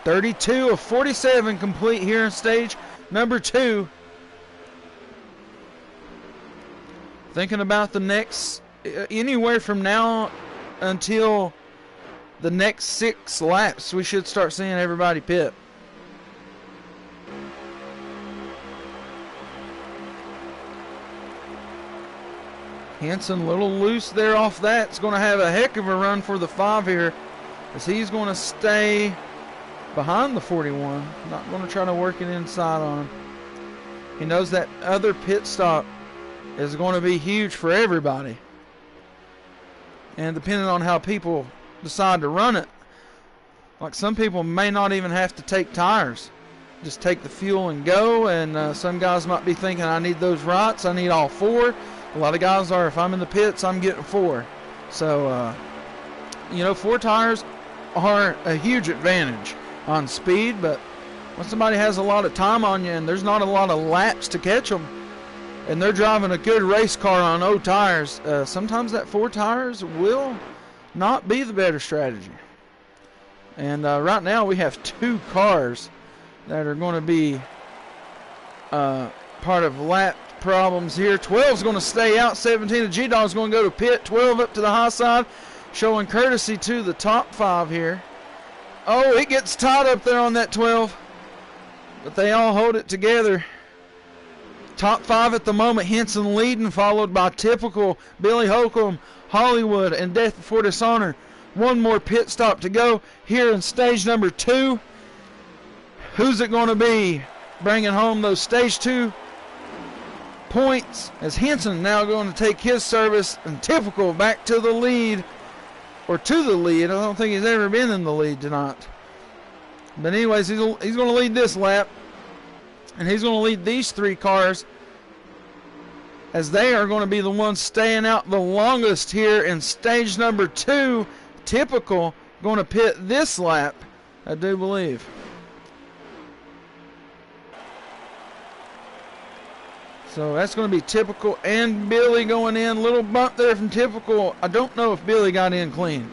.32 of 47 complete here in stage number 2. Thinking about the next, anywhere from now until the next 6 laps, we should start seeing everybody pit. Henson a little loose there off that. It's going to have a heck of a run for the 5 here, as he's going to stay behind the 41. Not going to try to work it inside on him. He knows that other pit stop is going to be huge for everybody. And depending on how people decide to run it, like some people may not even have to take tires. Just take the fuel and go. And some guys might be thinking, I need those rights. I need all 4. A lot of guys are, if I'm in the pits, I'm getting 4. So, 4 tires are a huge advantage on speed. But when somebody has a lot of time on you and there's not a lot of laps to catch them, and they're driving a good race car on old tires, sometimes that 4 tires will not be the better strategy. And right now we have 2 cars that are going to be part of lap problems here. 12 is going to stay out. 17 of G-Dog is going to go to pit. 12 up to the high side, showing courtesy to the top 5 here. Oh, it gets tied up there on that 12, but they all hold it together. Top 5 at the moment, Henson leading, followed by Typical, Billy Holcomb, Hollywood, and Death Before Dishonor. One more pit stop to go here in stage number 2. Who's it going to be bringing home those stage 2 points, as Henson now going to take his service, and Typical back to the lead, or to the lead. I don't think he's ever been in the lead tonight. But anyways, he's going to lead this lap. And he's going to lead these 3 cars, as they are going to be the ones staying out the longest here in stage number 2. Typical going to pit this lap, I do believe. So that's going to be Typical and Billy going in. Little bump there from Typical. I don't know if Billy got in clean.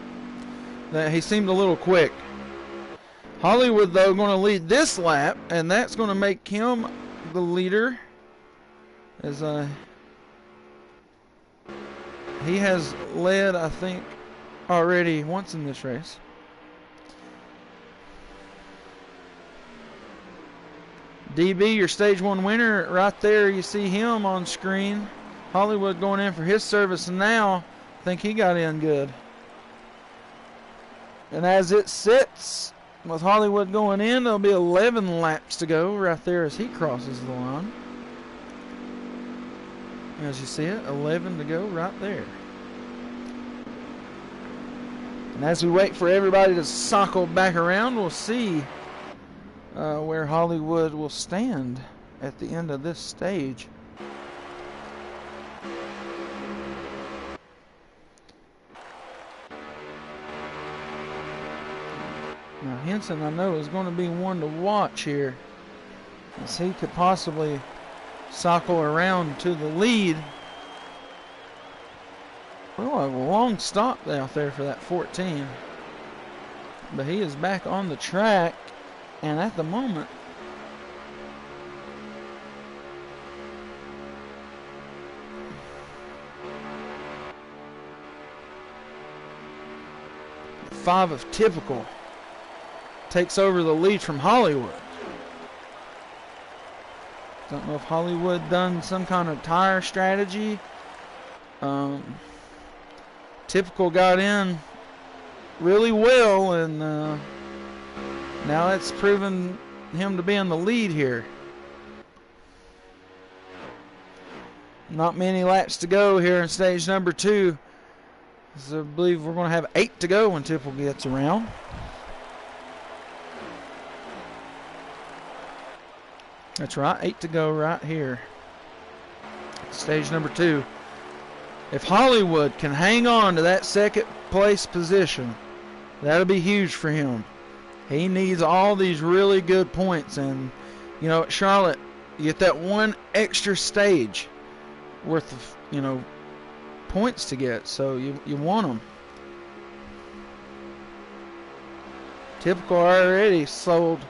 He seemed a little quick. Hollywood, though, going to lead this lap, and that's going to make him the leader, as he has led, I think, already once in this race. DB, your stage 1 winner, right there. You see him on screen. Hollywood going in for his service now. I think he got in good. And as it sits, with Hollywood going in, there'll be 11 laps to go right there as he crosses the line. As you see it, 11 to go right there. And as we wait for everybody to circle back around, we'll see where Hollywood will stand at the end of this stage. Now Henson, I know, is going to be one to watch here, as he could possibly cycle around to the lead. Well, a long stop out there for that 14. But he is back on the track, and at the moment, the 5 of Typical takes over the lead from Hollywood. Don't know if Hollywood done some kind of tire strategy. Typical got in really well, and now it's proven him to be in the lead here. Not many laps to go here in stage number 2. So I believe we're going to have 8 to go when Typical gets around. That's right, 8 to go right here. Stage number 2. If Hollywood can hang on to that second place position, that'll be huge for him. He needs all these really good points. And, you know, at Charlotte, you get that one extra stage worth of, you know, points to get. So you want them. Typical already sold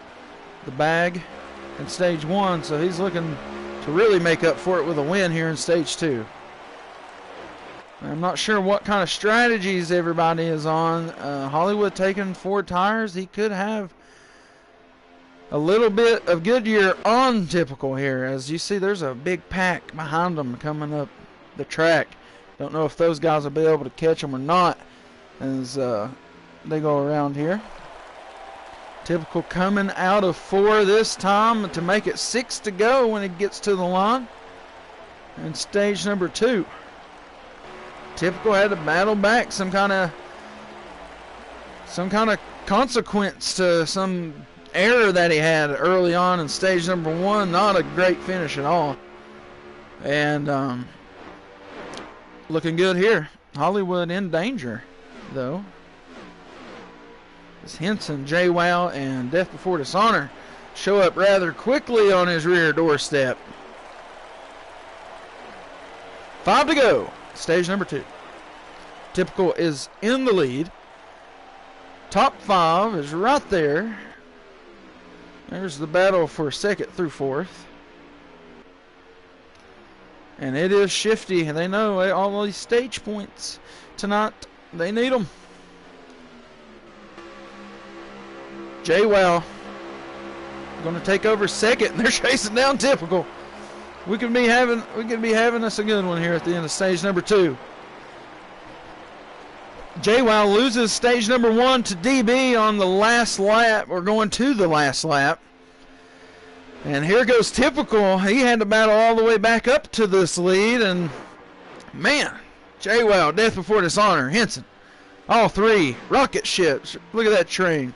the bag in stage 1, so he's looking to really make up for it with a win here in stage 2. I'm not sure what kind of strategies everybody is on. Hollywood taking 4 tires. He could have a little bit of Goodyear on Typical here. As you see, there's a big pack behind them coming up the track. Don't know if those guys will be able to catch them or not as they go around here. Typical coming out of 4 this time to make it 6 to go when he gets to the line. And stage number 2. Typical had to battle back some kind of consequence to some error that he had early on in stage number 1. Not a great finish at all. And looking good here. Hollywood in danger, though. As Henson, JWoww, and Death Before Dishonor show up rather quickly on his rear doorstep. 5 to go. Stage number 2. Typical is in the lead. Top 5 is right there. There's the battle for 2nd through 4th. And it is shifty. They know all these stage points tonight. They need them. JWoww going to take over 2nd, and they're chasing down Typical. We could be having us a good one here at the end of stage number 2. JWoww loses stage number 1 to DB on the last lap, or going to the last lap. And here goes Typical. He had to battle all the way back up to this lead, and man, JWoww, Death Before Dishonor, Henson, all 3 rocket ships. Look at that train.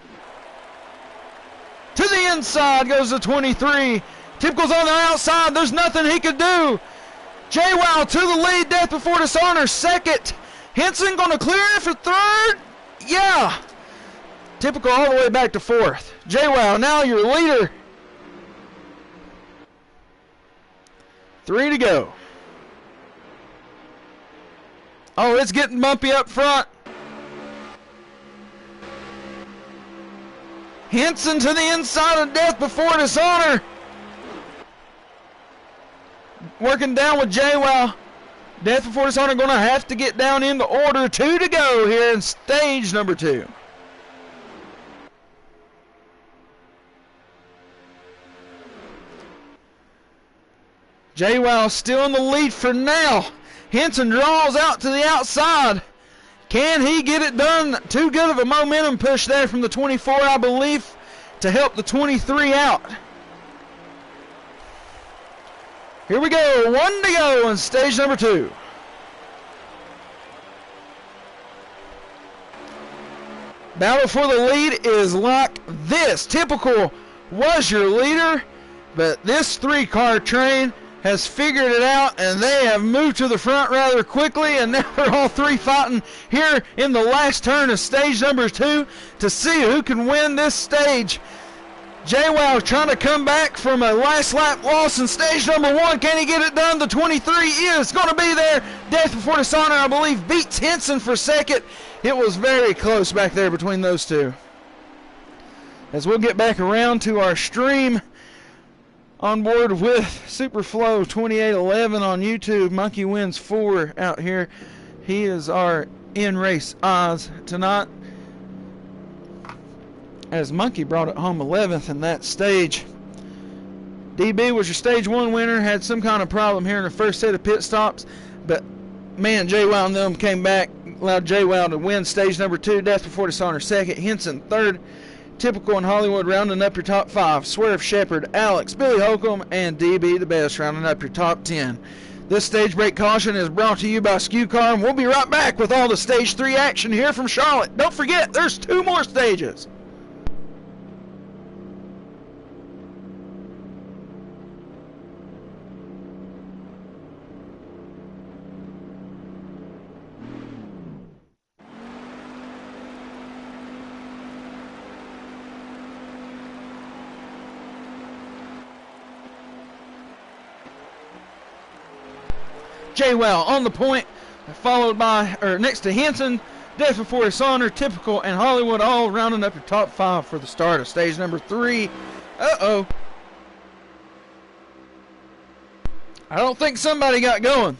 To the inside goes the 23. Typical's on the outside. There's nothing he could do. JWoww to the lead. Death Before Dishonor 2nd. Henson going to clear it for 3rd. Yeah. Typical all the way back to 4th. JWoww now your leader. 3 to go. Oh, it's getting bumpy up front. Henson to the inside of Death Before Dishonor. Working down with JWoww. Death Before Dishonor going to have to get down into order. 2 to go here in stage number 2. J-Wow still in the lead for now. Henson draws out to the outside. Can he get it done? Too good of a momentum push there from the 24, I believe, to help the 23 out. Here we go. 1 to go in stage number 2. Battle for the lead is like this. Typical was your leader, but this 3-car train has figured it out, and they have moved to the front rather quickly, and now they're all 3 fighting here in the last turn of stage number 2 to see who can win this stage. J-Wow trying to come back from a last lap loss in stage number 1. Can he get it done? The 23 is going to be there. Death Before Dishonor, I believe, beats Henson for second. It was very close back there between those two. As we'll get back around to our stream on board with Superflow 2811 on YouTube. Monkey wins 4 out here. He is our in-race Oz tonight, as Monkey brought it home 11th in that stage. DB was your stage 1 winner, had some kind of problem here in the first set of pit stops, but man, J-Wow and them came back, allowed J-Wow to win stage number 2. Death Before Dishonor second, Henson third. Typical in Hollywood rounding up your top 5. Swerve Shepherd, Alex, Billy Holcomb, and DB the Best rounding up your top 10. This stage break caution is brought to you by SKU Car, and we'll be right back with all the stage 3 action here from Charlotte. Don't forget, there's 2 more stages. J-Wow on the point, followed by, or next to Henson, Death Before Dishonor, Typical, and Hollywood, all rounding up your top 5 for the start of stage number 3. Uh-oh. I don't think somebody got going.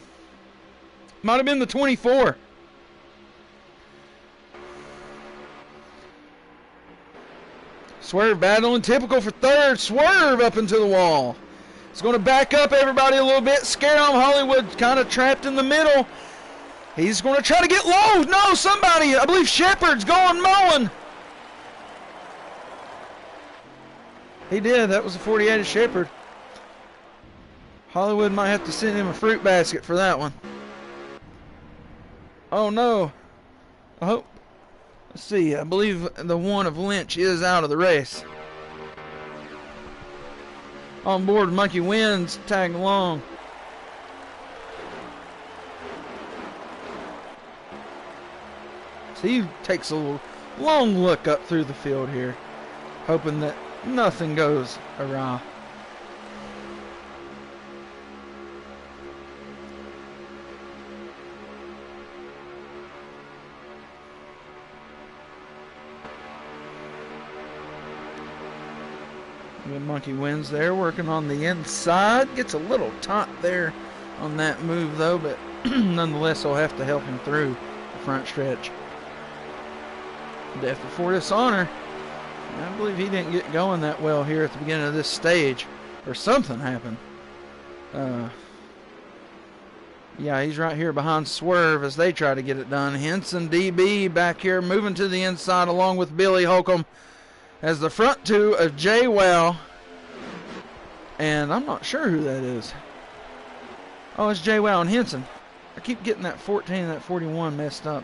Might have been the 24. Swerve battling Typical for third. Swerve up into the wall. He's going to back up everybody a little bit, scare them. Hollywood kind of trapped in the middle. He's going to try to get low. No, somebody, I believe Shepard's going mowing. He did. That was a 48 of Shepard. Hollywood might have to send him a fruit basket for that one. Oh, no. I hope. Let's see. I believe the one of Lynch is out of the race. On board, Monkey wins, tagging along. So he takes a long look up through the field here, hoping that nothing goes awry. Monkey wins there, working on the inside. Gets a little taut there on that move, though, but nonetheless, he'll have to help him through the front stretch. Death Before Dishonor. I believe he didn't get going that well here at the beginning of this stage, or something happened. Yeah, he's right here behind Swerve as they try to get it done. Henson DB back here moving to the inside along with Billy Holcomb as the front 2 of J-Wow. And I'm not sure who that is. Oh, it's J-Wow and Henson. I keep getting that 14 and that 41 messed up.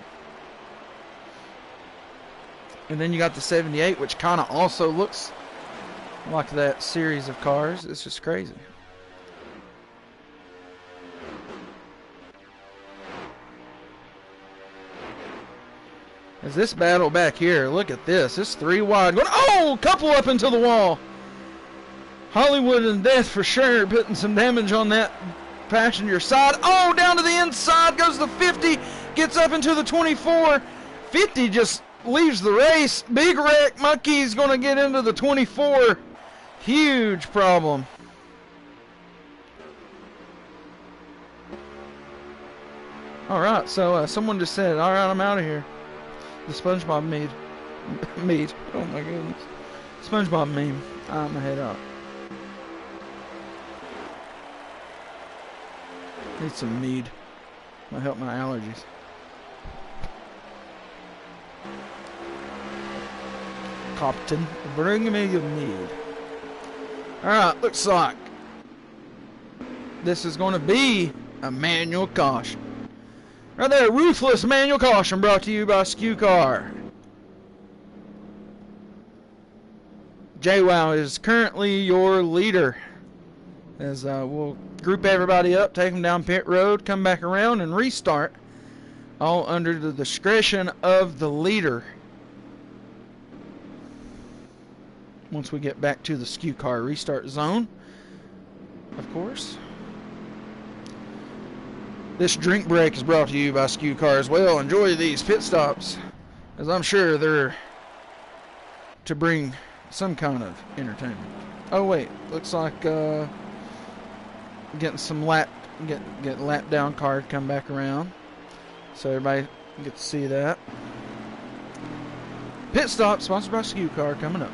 And then you got the 78, which kind of also looks like that series of cars. It's just crazy. As this battle back here, look at this. It's 3 wide. Going, oh, couple up into the wall. Hollywood and Death for sure putting some damage on that passenger side. Oh, down to the inside goes the 50. Gets up into the 24. 50 just leaves the race. Big wreck. Monkey's going to get into the 24. Huge problem. All right, so someone just said, all right, I'm out of here. The SpongeBob mead. Oh my goodness. SpongeBob meme. I'm gonna head out. Need some mead. Might help my allergies. Captain, bring me your mead. Alright, looks like this is going to be a manual caution. Right there, Ruthless manual caution brought to you by SKU Car. JWoww is currently your leader. As we'll group everybody up, take them down pit road, come back around and restart. All under the discretion of the leader. Once we get back to the SKU Car restart zone, of course. This drink break is brought to you by SKU Car as well. Enjoy these pit stops, as I'm sure they're to bring some kind of entertainment. Oh wait, looks like getting some lap down card come back around, so everybody gets to see that. Pit stop sponsored by SKU Car coming up.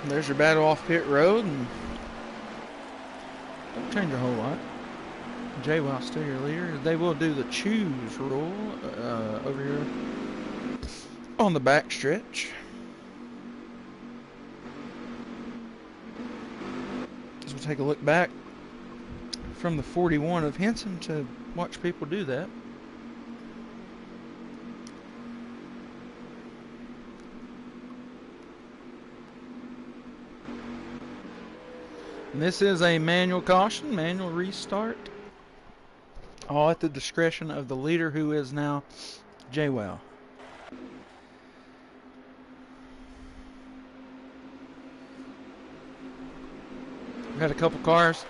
There's your battle off pit road, and don't change a whole lot. JWoww still your leader. They will do the choose rule over here on the back stretch. As we'll take a look back from the 41 of Henson to watch people do that. And this is a manual caution, manual restart. All at the discretion of the leader, who is now JWoww. We've had a couple cars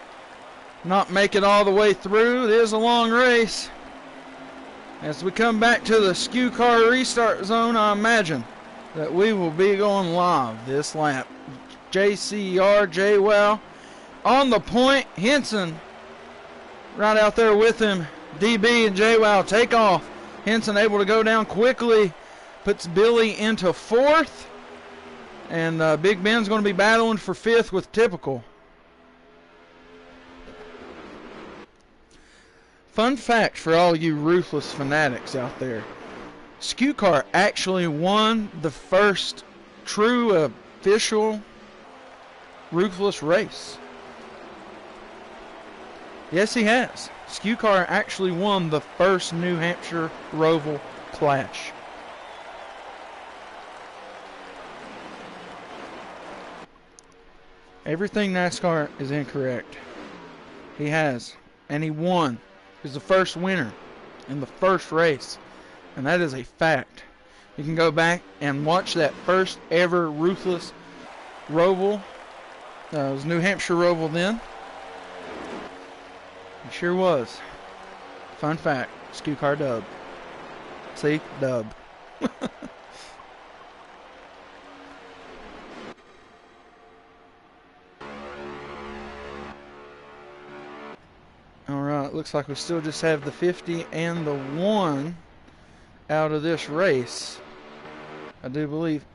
not make it all the way through. It is a long race. As we come back to the SKU Car restart zone, I imagine that we will be going live this lap. JCR, JWoww on the point. Henson right out there with him. DB and JWoww take off. Henson able to go down quickly. Puts Billy into fourth. And Big Ben's going to be battling for fifth with Typical. Fun fact for all you Ruthless fanatics out there. SKU Car actually won the first true official Ruthless race. Yes, he has. SKU Car actually won the first New Hampshire Roval Clash. Everything NASCAR is incorrect. He has. And he won. He's the first winner in the first race. And that is a fact. You can go back and watch that first ever Ruthless Roval. It was New Hampshire Roval then. He sure was. Fun fact, SKU car dub. See? Dub. Alright, looks like we still just have the 50 and the 1 out of this race. I do believe.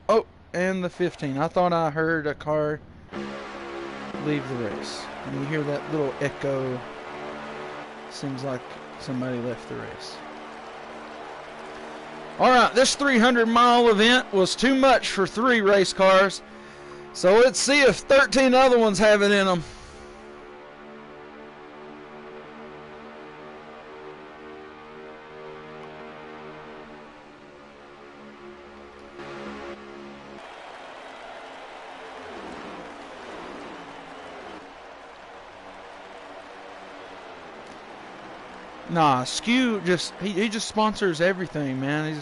Oh, and the 15. I thought I heard a car leave the race. And you hear that little echo. Seems like somebody left the race. Alright, this 300-mile event was too much for 3 race cars. So let's see if 13 other ones have it in them. Nah, SKU just he just sponsors everything, man.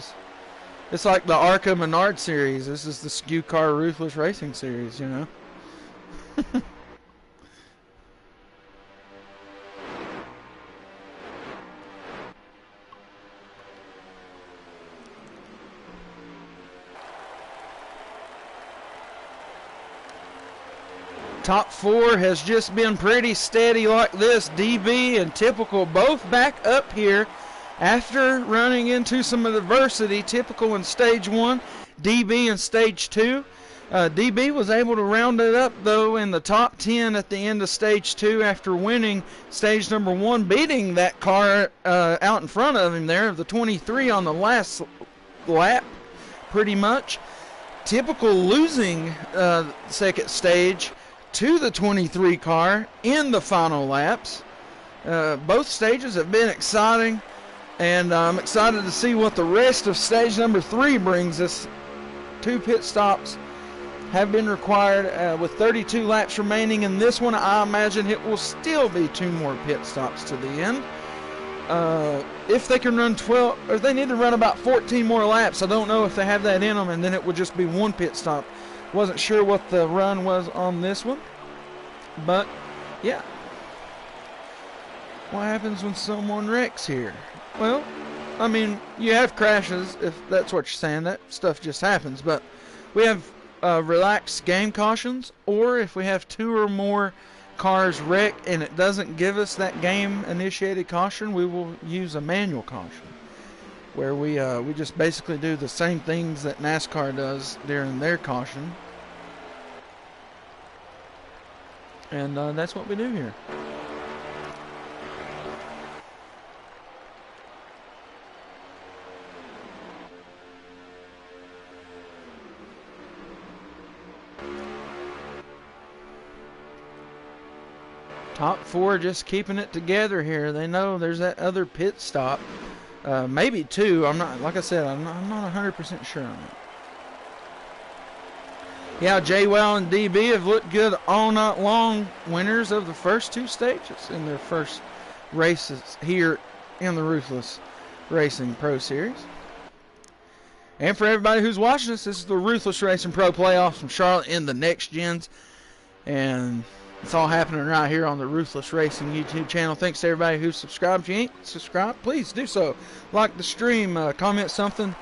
It's like the Arca Menard series. This is the SKU Car Ruthless Racing series, you know. Top 4 has just been pretty steady like this. DB and Typical both back up here after running into some adversity. Typical in stage 1, DB in stage 2. DB was able to round it up though in the top 10 at the end of stage 2 after winning stage number 1, beating that car out in front of him there, the 23 on the last lap pretty much. Typical losing second stage to the 23 car in the final laps. Both stages have been exciting, and I'm excited to see what the rest of stage number 3 brings us. 2 pit stops have been required with 32 laps remaining in this one. I imagine it will still be 2 more pit stops to the end. If they can run 12, or they need to run about 14 more laps. I don't know if they have that in them, and then it would just be 1 pit stop. Wasn't sure what the run was on this one, but yeah. What happens when someone wrecks here? Well, I mean, you have crashes, if that's what you're saying. That stuff just happens, but we have relaxed game cautions, or if we have 2 or more cars wreck and it doesn't give us that game initiated caution, we will use a manual caution, where we just basically do the same things that NASCAR does during their caution. And that's what we do here. Top 4 just keeping it together here. They know there's that other pit stop. Maybe 2. I'm not, like I said, I'm not 100% sure on that. Yeah, JWoww and DB have looked good all night long. Winners of the first 2 stages in their first races here in the Ruthless Racing Pro Series. And for everybody who's watching us, this is the Ruthless Racing Pro Playoffs from Charlotte in the Next Gens. And it's all happening right here on the Ruthless Racing YouTube channel. Thanks to everybody who's subscribed. If you ain't subscribed, please do so. Like the stream, comment something.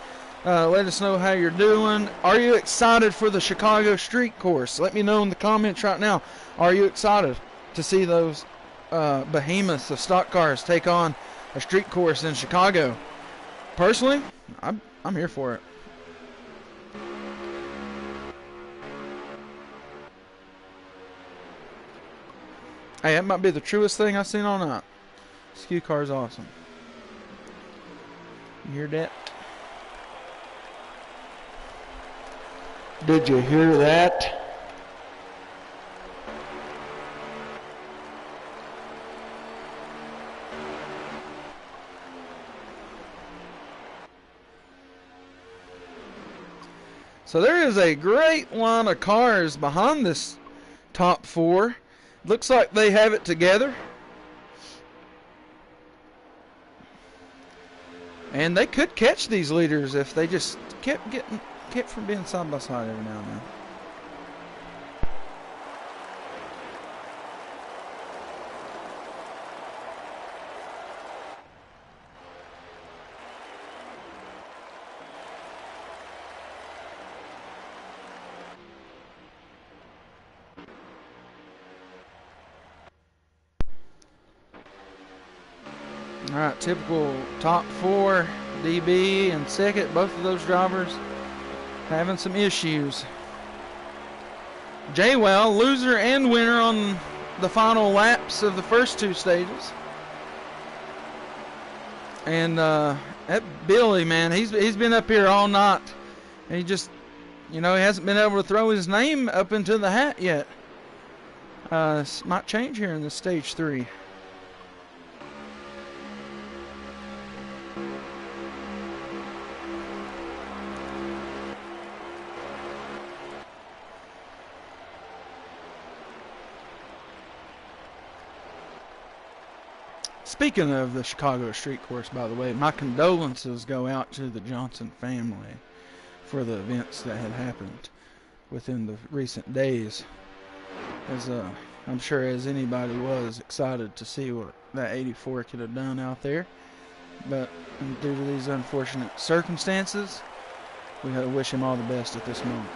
Let us know how you're doing. Are you excited for the Chicago Street Course? Let me know in the comments right now. Are you excited to see those behemoths of stock cars take on a street course in Chicago? Personally, I'm here for it. Hey, that might be the truest thing I've seen all night. SKU car is awesome. You hear that? Did you hear that? So there is a great line of cars behind this top 4. Looks like they have it together. And they could catch these leaders if they just kept from being side by side every now and then. All right, typical top 4, DB and Sickett, both of those drivers having some issues. Jaywell, loser and winner on the final laps of the first 2 stages. And that Billy, man, he's been up here all night. And he just, he hasn't been able to throw his name up into the hat yet. This might change here in the stage 3. Speaking of the Chicago street course, by the way, my condolences go out to the Johnson family for the events that had happened within the recent days. As I'm sure as anybody was excited to see what that 84 could have done out there. But due to these unfortunate circumstances, we had to wish him all the best at this moment.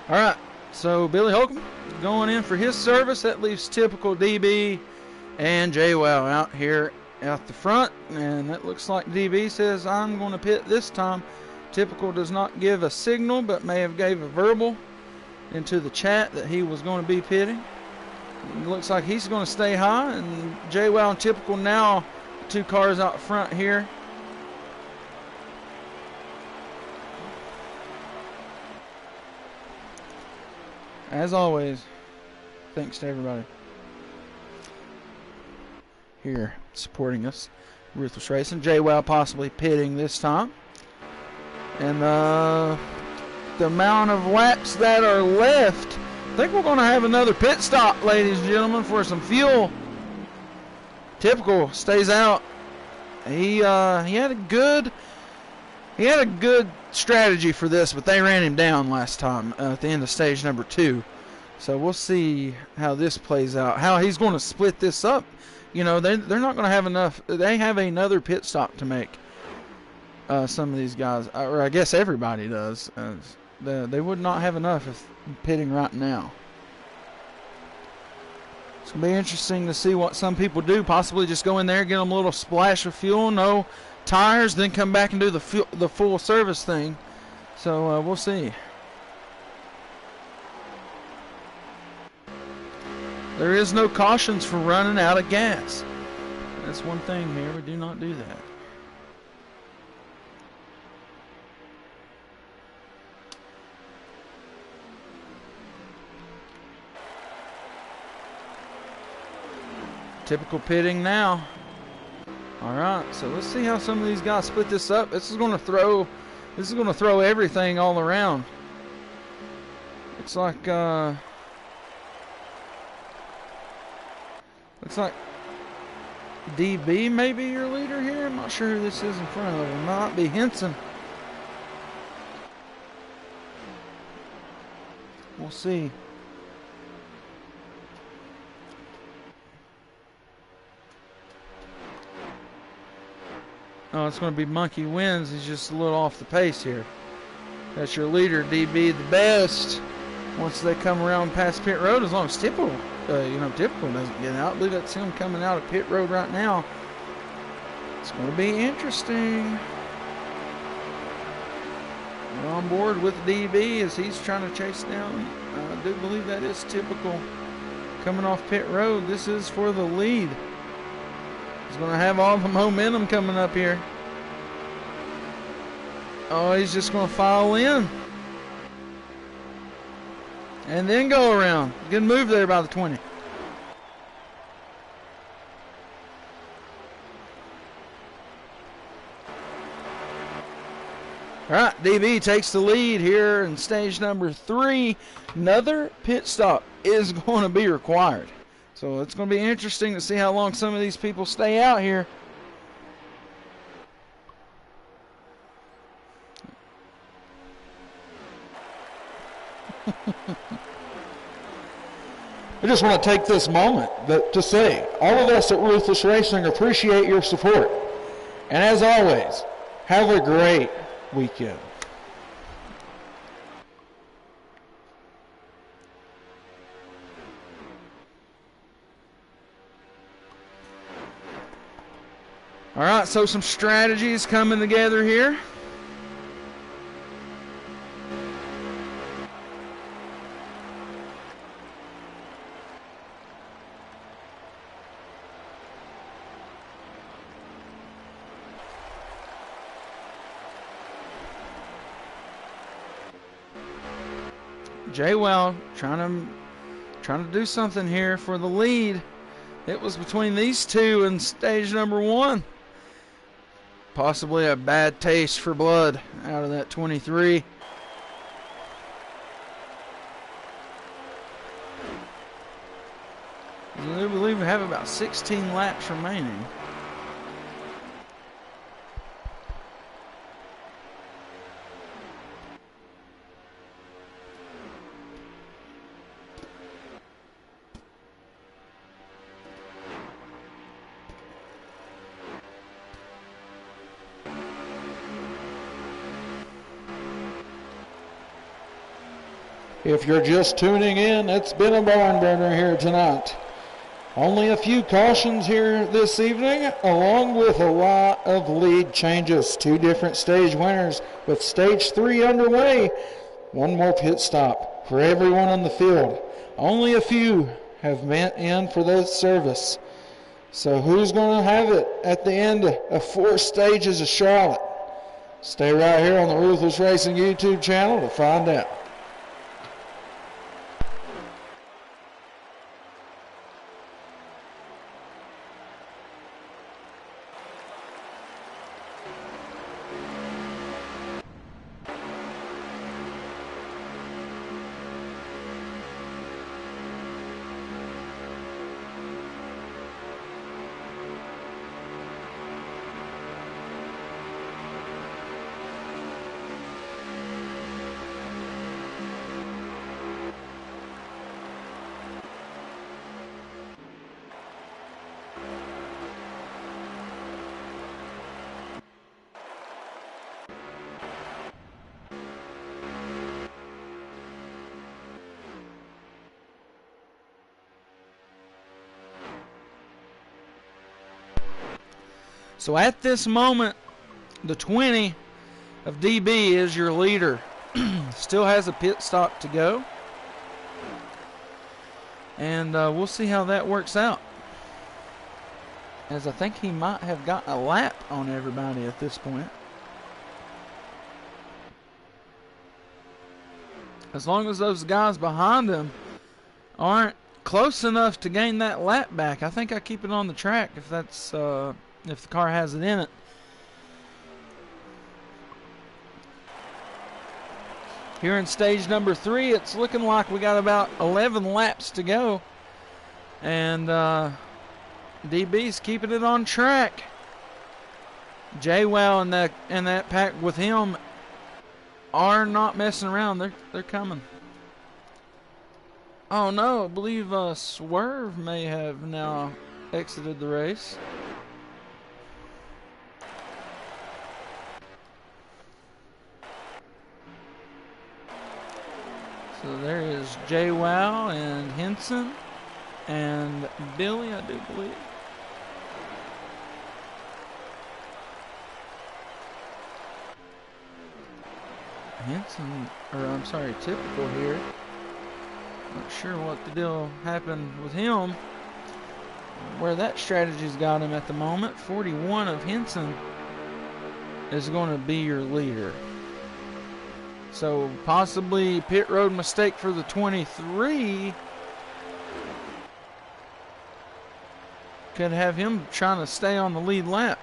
All right, so Billy Holcomb going in for his service. That leaves typical DB and Jaywell out here out the front. And that looks like DB says, I'm going to pit this time. Typical does not give a signal, but may have gave a verbal into the chat that he was going to be pitting. It looks like he's going to stay high. And Jaywell and Typical now 2 cars out front here. As always, thanks to everybody here supporting us. Ruthless Racing. Jaywell possibly pitting this time. And the amount of laps that are left, I think we're going to have another pit stop, ladies and gentlemen, for some fuel. Typical stays out. He had a good strategy for this, but they ran him down last time at the end of stage number 2. So we'll see how this plays out, how he's going to split this up. They're not going to have enough. They have another pit stop to make, some of these guys, or I guess everybody does. They would not have enough if pitting right now. It's going to be interesting to see what some people do, possibly just go in there, get them a little splash of fuel, no tires, then come back and do the full service thing. So we'll see. There is no cautions for running out of gas. That's one thing here. We do not do that. Typical pitting now. All right, so let's see how some of these guys split this up. This is going to throw everything all around. Looks like DB may be your leader here. I'm not sure who this is in front of him. Might be Henson. We'll see. Oh, it's going to be Monkey Wins. He's just a little off the pace here. That's your leader, DB, the best. Once they come around past pit road, as long as Typical doesn't get out. I believe that's him coming out of pit road right now. It's going to be interesting. We're on board with DB as he's trying to chase down. I do believe that is Typical coming off pit road. This is for the lead. He's going to have all the momentum coming up here. Oh, he's just going to file in. And then go around. Good move there by the 20. All right, DB takes the lead here in stage number 3. Another pit stop is going to be required. So it's going to be interesting to see how long some of these people stay out here. I just want to take this moment to say all of us at Ruthless Racing appreciate your support. And as always, have a great weekend. All right, so some strategies coming together here. Jaywell trying to do something here for the lead. It was between these two in stage number 1. Possibly a bad taste for blood out of that 23. I believe we have about 16 laps remaining. If you're just tuning in, it's been a barn burner here tonight. Only a few cautions here this evening, along with a lot of lead changes. 2 different stage winners with stage 3 underway. 1 more pit stop for everyone on the field. Only a few have went in for the service. So who's going to have it at the end of 4 stages of Charlotte? Stay right here on the Ruthless Racing YouTube channel to find out. So at this moment, the 20 of DB is your leader. Still has a pit stop to go. And we'll see how that works out. As I think he might have got a lap on everybody at this point. As long as those guys behind him aren't close enough to gain that lap back, I think I keep it on the track if that's if the car has it in it. Here in stage number 3, it's looking like we got about 11 laps to go. And DB's keeping it on track. Jaywell and that pack with him are not messing around. They're coming. Oh no, I believe Swerve may have now exited the race. So there is Jaywell and Henson and Billy, I do believe. Henson, or I'm sorry, Typical here. Not sure what the deal happened with him. Where that strategy's got him at the moment. 41 of Henson is going to be your leader. So possibly pit road mistake for the 23. Could have him trying to stay on the lead lap.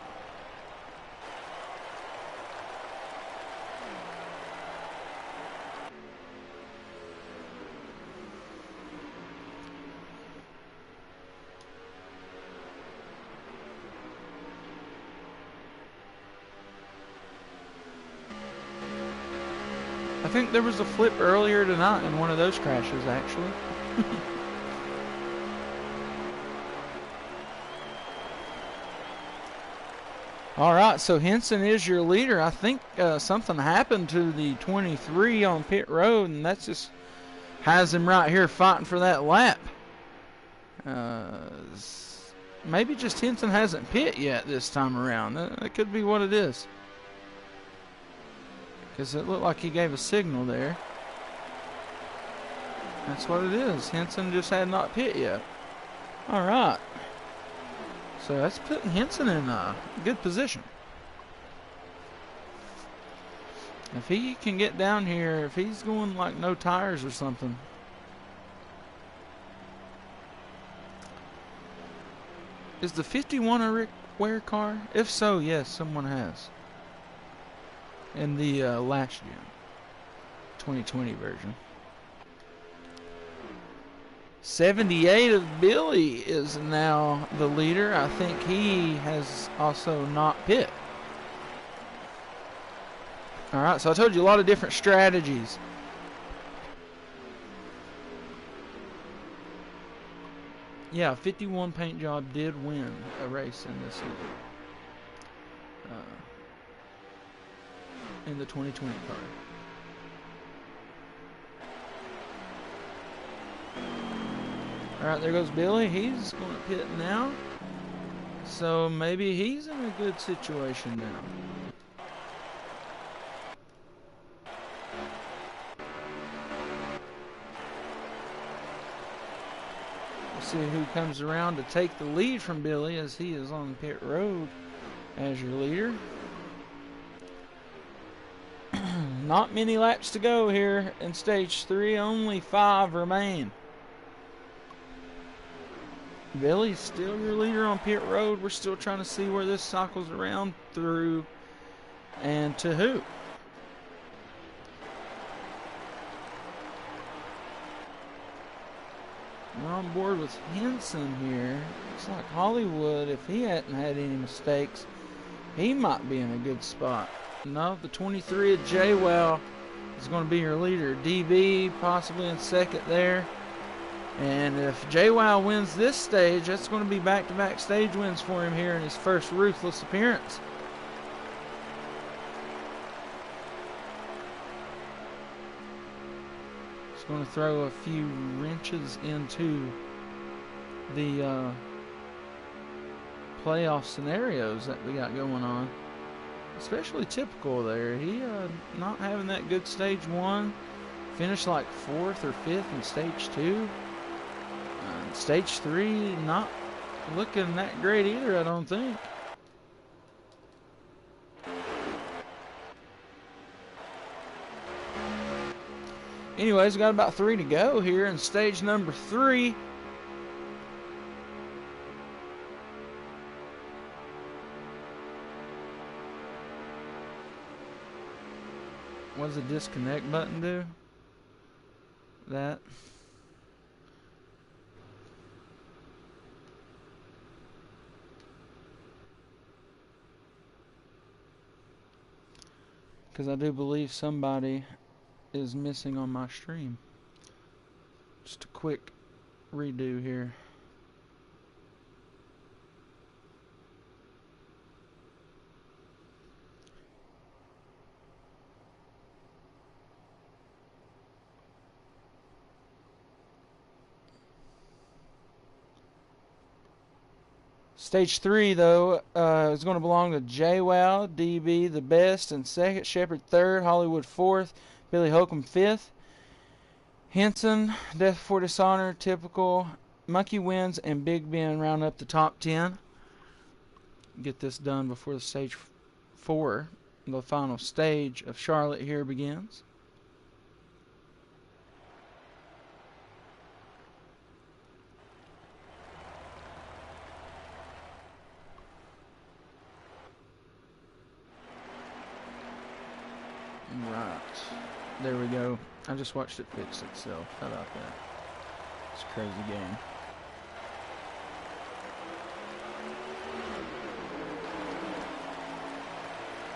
I think there was a flip earlier tonight in one of those crashes, actually. All right, so Henson is your leader. I think something happened to the 23 on pit road, and that just has him right here fighting for that lap. Maybe just Henson hasn't pit yet this time around. That could be what it is. Because it looked like he gave a signal there. That's what it is. Henson just had not pit yet. All right. So that's putting Henson in a good position. If he can get down here, if he's going like no tires or something. Is the 51 a Rick Ware car? If so, yes, someone has. In the last gen, 2020 version. 78 of Billy is now the leader. I think he has also not pit. All right, so I told you a lot of different strategies. Yeah, 51 paint job did win a race in this in the 2020 car. All right, there goes Billy. He's going to pit now. So maybe he's in a good situation now. We'll see who comes around to take the lead from Billy as he is on pit road as your leader. Not many laps to go here in stage 3. Only 5 remain. Billy's still your leader on pit road. We're still trying to see where this cycles around through and to who. We're on board with Henson here. Looks like Hollywood, if he hadn't had any mistakes, he might be in a good spot. No, the 23 of JWoww is going to be your leader. DB possibly in second there. And if JWoww wins this stage, that's going to be back-to-back stage wins for him here in his first Ruthless appearance. It's going to throw a few wrenches into the playoff scenarios that we got going on. Especially typical there. He not having that good stage 1. Finished like 4th or 5th in stage 2. Stage 3 not looking that great either, I don't think. Anyways, got about 3 to go here in stage number 3. What does the disconnect button do? That. Because I do believe somebody is missing on my stream. Just a quick redo here. Stage 3, though, is going to belong to JWoww, DB the best in second, Shepard third, Hollywood fourth, Billy Holcomb fifth, Henson, Death for Dishonor, typical, Monkey wins, and Big Ben round up the top 10. Get this done before the stage 4, the final stage of Charlotte here begins. Right, there we go. I just watched it fix itself. How about that? It's a crazy game.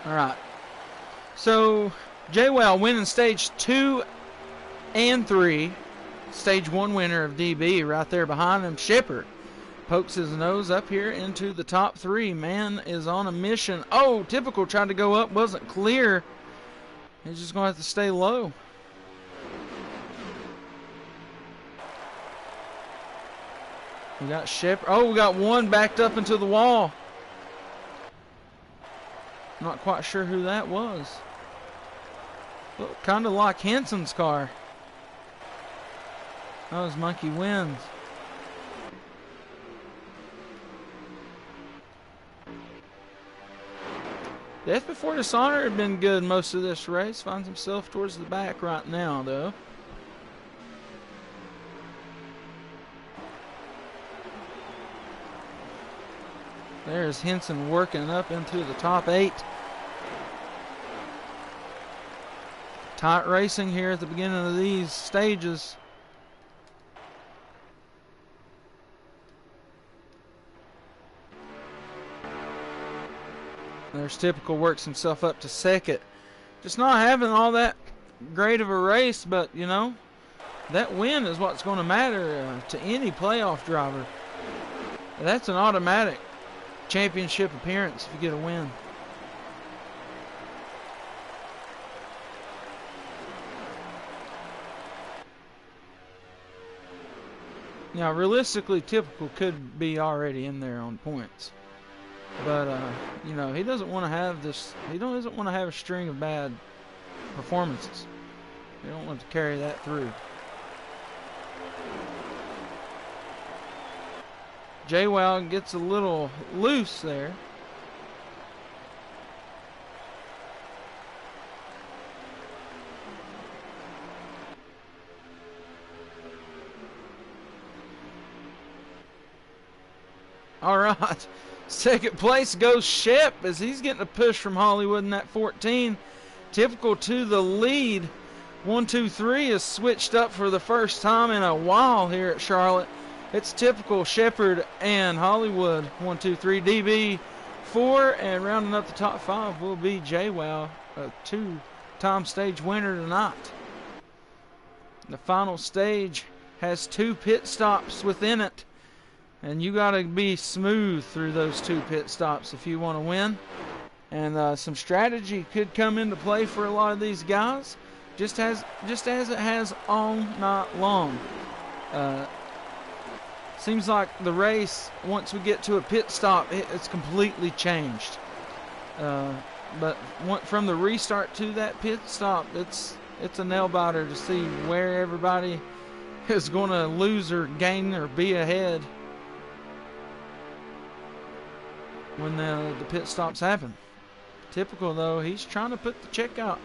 Alright, so JWoww winning stage 2 and 3. Stage 1 winner of DB right there behind him. Shepard pokes his nose up here into the top 3. Man is on a mission. Oh, typical tried to go up, wasn't clear. He's just going to have to stay low. We got Shepard. Oh, we got one backed up into the wall. Not quite sure who that was. Looked kind of like Henson's car. That was Monkey Wins. Death Before Dishonor had been good most of this race. Finds himself towards the back right now, though. There's Henson working up into the top 8. Tight racing here at the beginning of these stages. There's Typical, works himself up to second. Just not having all that great of a race, but, you know, that win is what's going to matter to any playoff driver. That's an automatic championship appearance if you get a win. Now, realistically, Typical could be already in there on points. But, you know, he doesn't want to have this. He doesn't want to have a string of bad performances. He don't want to carry that through. JWoww gets a little loose there. All right. Second place goes Shep as he's getting a push from Hollywood in that 14. Typical to the lead. 1, 2, 3 is switched up for the first time in a while here at Charlotte. It's Typical, Shepard, and Hollywood. 1, 2, 3, DB 4, and rounding up the top 5 will be JWoww, a 2-time stage winner tonight. The final stage has 2 pit stops within it. And you got to be smooth through those 2 pit stops if you want to win. And some strategy could come into play for a lot of these guys, just as it has all night long. Seems like the race, once we get to a pit stop, it's completely changed. But from the restart to that pit stop, it's a nail biter to see where everybody is going to lose or gain or be ahead when the pit stops happen. Typical, though, he's trying to put the checkout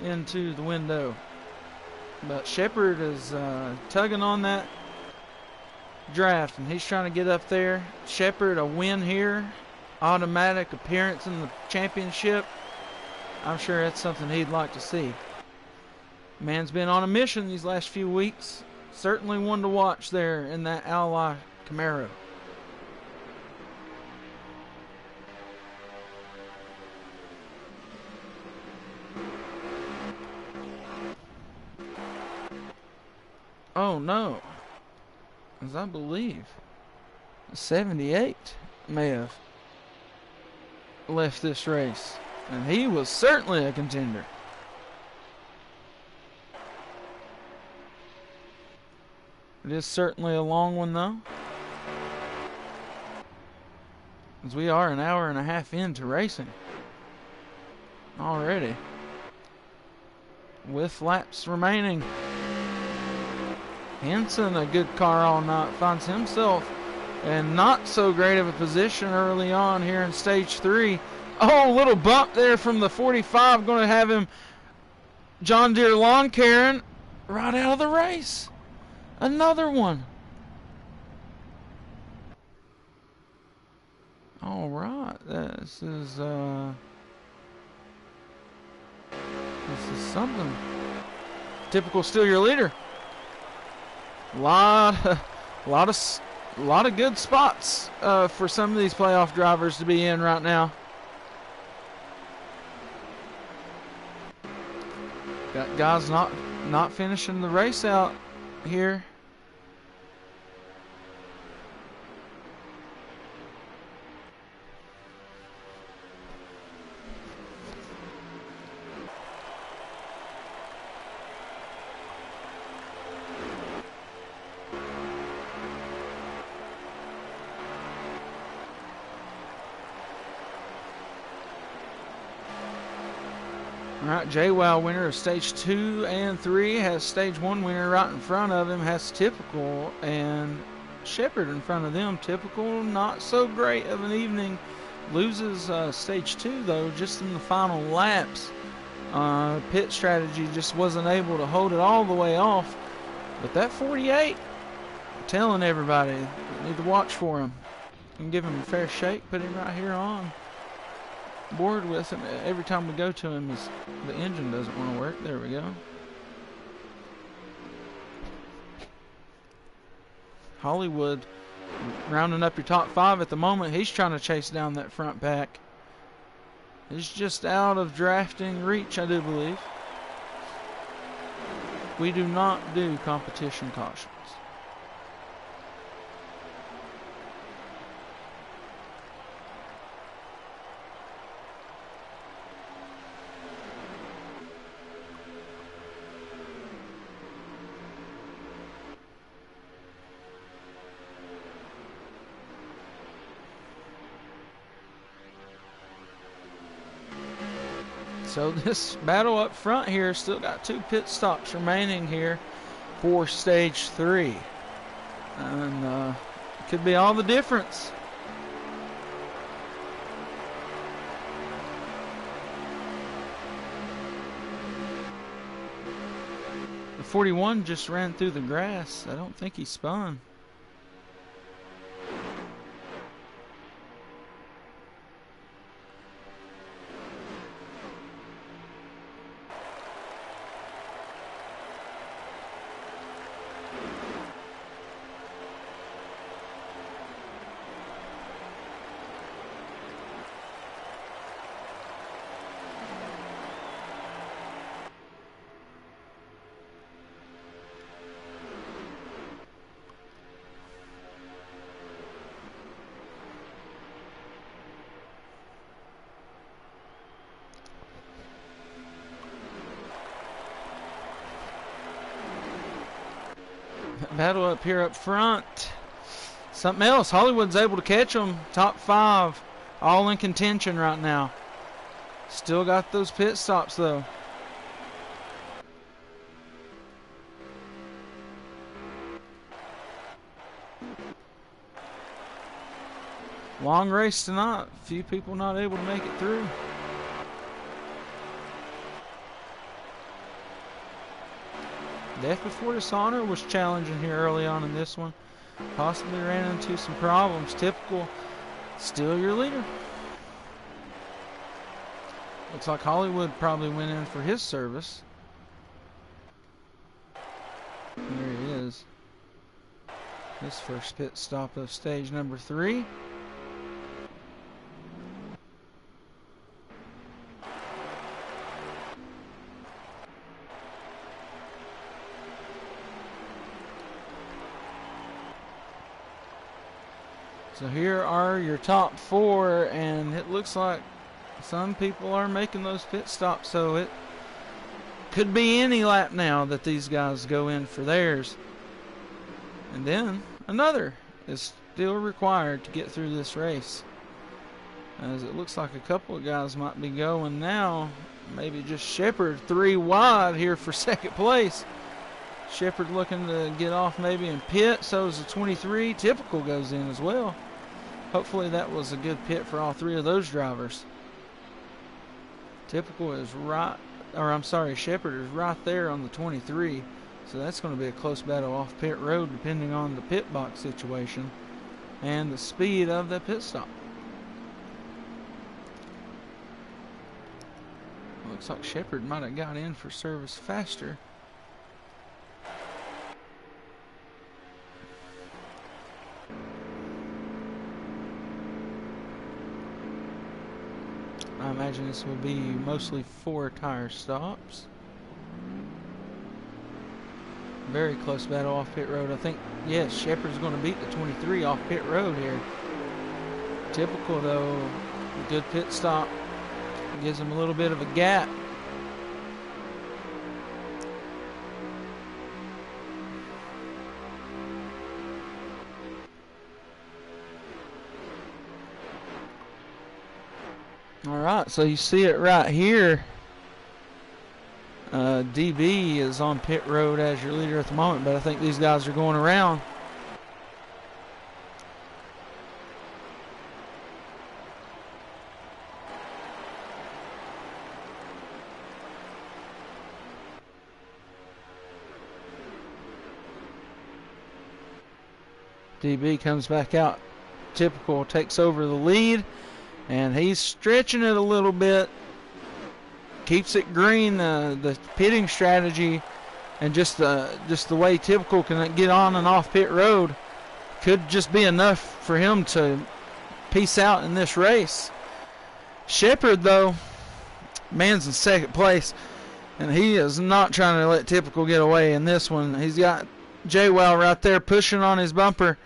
into the window. But Shepard is tugging on that draft, and he's trying to get up there. Shepard, a win here. Automatic appearance in the championship. I'm sure that's something he'd like to see. Man's been on a mission these last few weeks. Certainly one to watch there in that Ally Camaro. Oh no, as I believe 78 may have left this race, and he was certainly a contender. It is certainly a long one though, as we are an hour and a half into racing already with laps remaining. Henson, a good car all night, finds himself in not so great of a position early on here in stage 3. Oh, little bump there from the 45, going to have him John Deere lawn caring right out of the race. Another one. All right, this is something. Typical, still your leader. Lot of good spots for some of these playoff drivers to be in right now. Got guys not finishing the race out here. All right, JWoww, winner of stage 2 and 3, has stage 1 winner right in front of him, has Typical and Shepherd in front of them. Typical, not so great of an evening. Loses stage 2, though, just in the final laps. Pit strategy just wasn't able to hold it all the way off. But that 48, I'm telling everybody, need to watch for him. And give him a fair shake, put him right here on board with him. Every time we go to him, the engine doesn't want to work. There we go. Hollywood rounding up your top 5 at the moment. He's trying to chase down that front pack. He's just out of drafting reach, I do believe. We do not do competition cautions. So this battle up front here still got 2 pit stops remaining here for stage 3. And it could be all the difference. The 41 just ran through the grass. I don't think he spun. Battle up here up front. Something else. Hollywood's able to catch them. Top 5. All in contention right now. Still got those pit stops though. Long race tonight. Few people not able to make it through. Death Before Dishonor was challenging here early on in this one. Possibly ran into some problems. Typical, still your leader. Looks like Hollywood probably went in for his service. There he is. His first pit stop of stage number 3. So here are your top 4, and it looks like some people are making those pit stops, so it could be any lap now that these guys go in for theirs. And then another is still required to get through this race, as it looks like a couple of guys might be going now. Maybe just Shepherd 3 wide here for second place. Shepherd looking to get off maybe in pit, so is the 23. Typical goes in as well. Hopefully that was a good pit for all 3 of those drivers. Typical is right, or I'm sorry, Shepherd is right there on the 23. So that's going to be a close battle off pit road depending on the pit box situation and the speed of the pit stop. Looks like Shepherd might have got in for service faster. I imagine this will be mostly 4 tire stops. Very close battle off pit road. I think, yes, Shepherd's going to beat the 23 off pit road here. Typical, though, a good pit stop gives him a little bit of a gap. All right, so you see it right here. DB is on pit road as your leader at the moment, but I think these guys are going around. DB comes back out. Typical takes over the lead, and he's stretching it a little bit. Keeps it green. The pitting strategy and just the way Typical can get on and off pit road could just be enough for him to peace out in this race. Shepard, though, man's in second place, and he is not trying to let Typical get away in this one. He's got J-Well right there pushing on his bumper.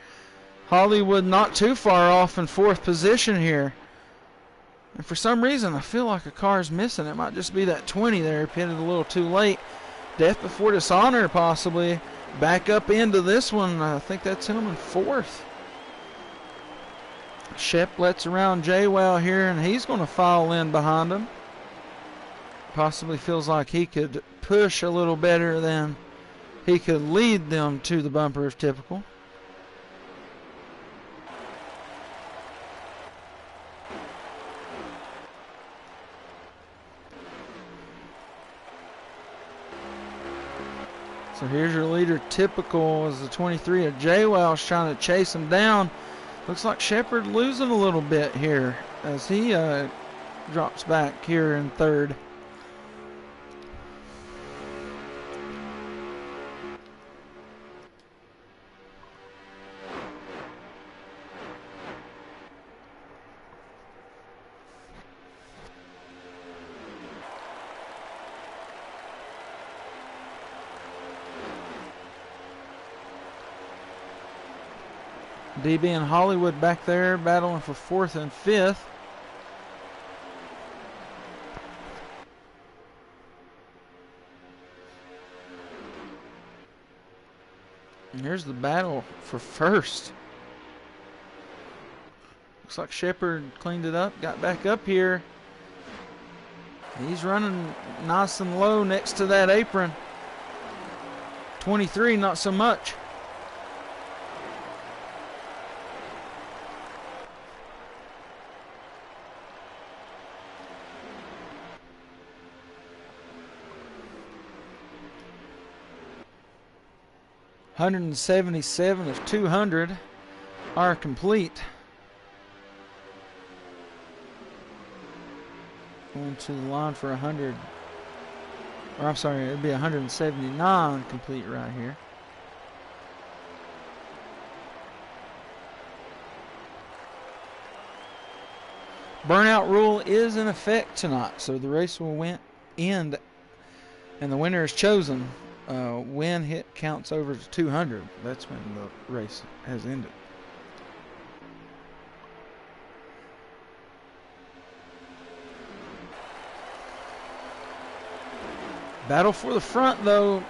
Hollywood not too far off in fourth position here. And for some reason, I feel like a car's missing. It might just be that 20 there, pitted a little too late. Death before dishonor, possibly. Back up into this one. I think that's him in fourth. Shep lets around J-Well here, and he's going to file in behind him. Possibly feels like he could push a little better than he could lead them to the bumper if Typical. So here's your leader, Typical, as the 23 of J-Welsh trying to chase him down. Looks like Shepard losing a little bit here as he drops back here in third. DB and Hollywood back there battling for fourth and fifth. And here's the battle for first. Looks like Shepard cleaned it up, got back up here. He's running nice and low next to that apron. 23, not so much. $177 of 200 are complete. Going to the line for 100, or I'm sorry, it'd be 179 complete right here. Burnout rule is in effect tonight, so the race will end, and the winner is chosen. When hit counts over to 200, that's when the race has ended. Battle for the front, though,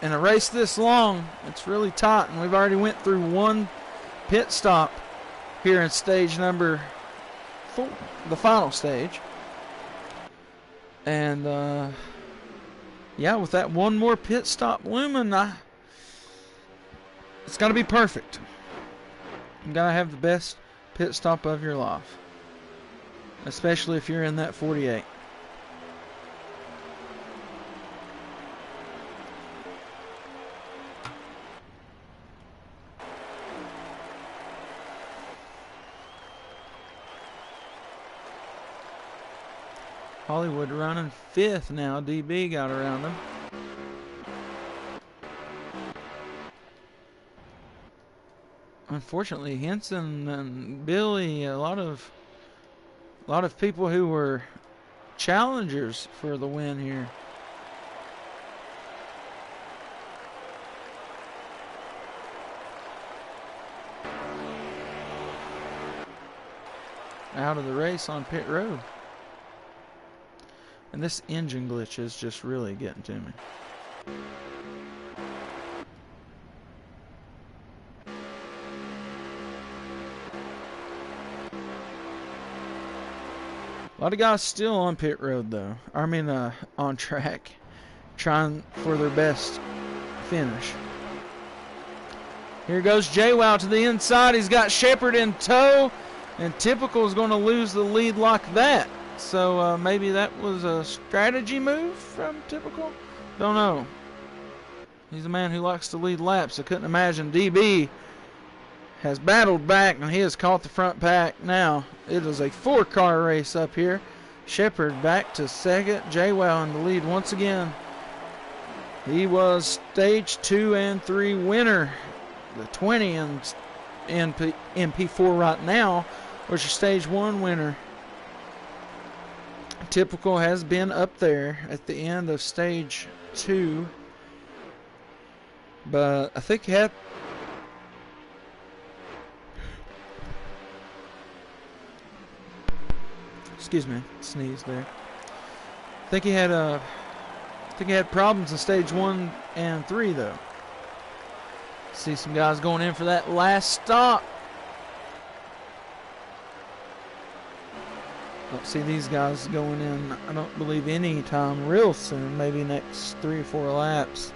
in a race this long, it's really tight, and we've already went through one pit stop here in stage number 4, the final stage. And yeah, with that one more pit stop looming, it's got to be perfect. You got to have the best pit stop of your life, especially if you're in that 48. Hollywood running fifth now. DB got around him. Unfortunately, Henson and Billy, a lot of people who were challengers for the win here. Out of the race on pit road. And this engine glitch is just really getting to me. A lot of guys still on pit road, though. I mean, on track. trying for their best finish. Here goes JWoww to the inside. He's got Shepard in tow, and Typical is going to lose the lead like that. So maybe that was a strategy move from Typical. Don't know. He's a man who likes to lead laps. I couldn't imagine. DB has battled back, and he has caught the front pack now. It is a 4-car race up here. Shepard back to second. JWoww in the lead once again. He was stage 2 and 3 winner. The 20 in P4 right now was your stage 1 winner. Typical has been up there at the end of stage 2. But I think he had... Excuse me, sneeze there. I think he had problems in stage 1 and 3 though. See some guys going in for that last stop. Don't see these guys going in, I don't believe, any time real soon. Maybe next 3 or 4 laps.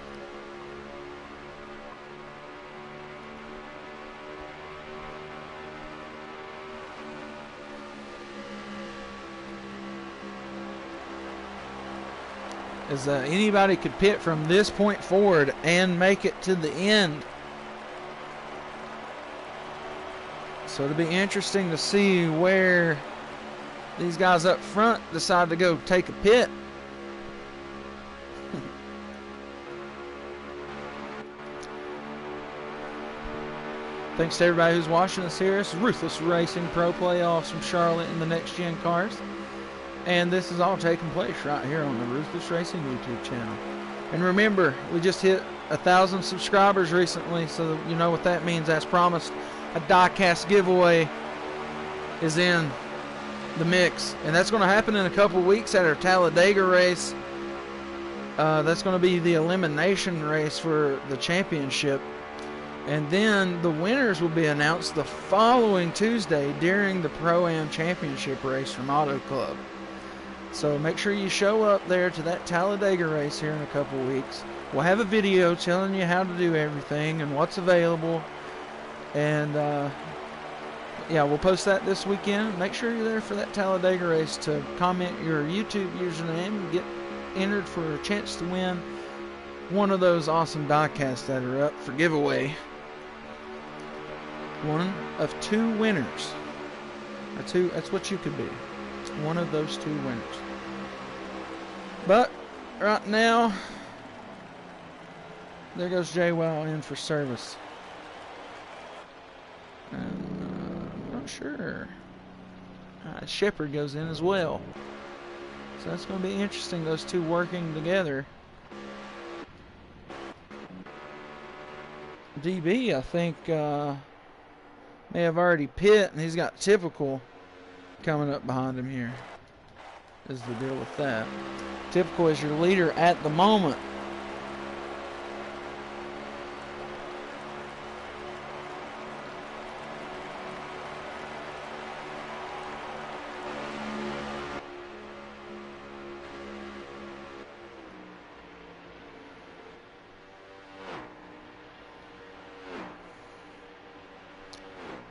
As anybody could pit from this point forward and make it to the end. So it'll be interesting to see where these guys up front decide to go take a pit. Thanks to everybody who's watching us here. This is Ruthless Racing Pro Playoffs from Charlotte in the Next Gen Cars. And this is all taking place right here on the Ruthless Racing YouTube channel. And remember, we just hit 1,000 subscribers recently, so you know what that means. As promised, a diecast giveaway is in the mix. And that's going to happen in a couple weeks at our Talladega race. That's going to be the elimination race for the championship. And then the winners will be announced the following Tuesday during the Pro-Am Championship race from Auto Club. So make sure you show up there to that Talladega race here in a couple weeks. We'll have a video telling you how to do everything and what's available. And yeah, we'll post that this weekend. Make sure you're there for that Talladega race to comment your YouTube username and get entered for a chance to win one of those awesome diecasts that are up for giveaway. One of 2 winners. That's what you could be. One of those 2 winners. But right now, there goes JWoww in for service. And, I'm not sure. Shepard goes in as well. So that's going to be interesting, those 2 working together. DB, I think, may have already pit, and he's got Typical coming up behind him here. Is the deal with that. Typical is your leader at the moment.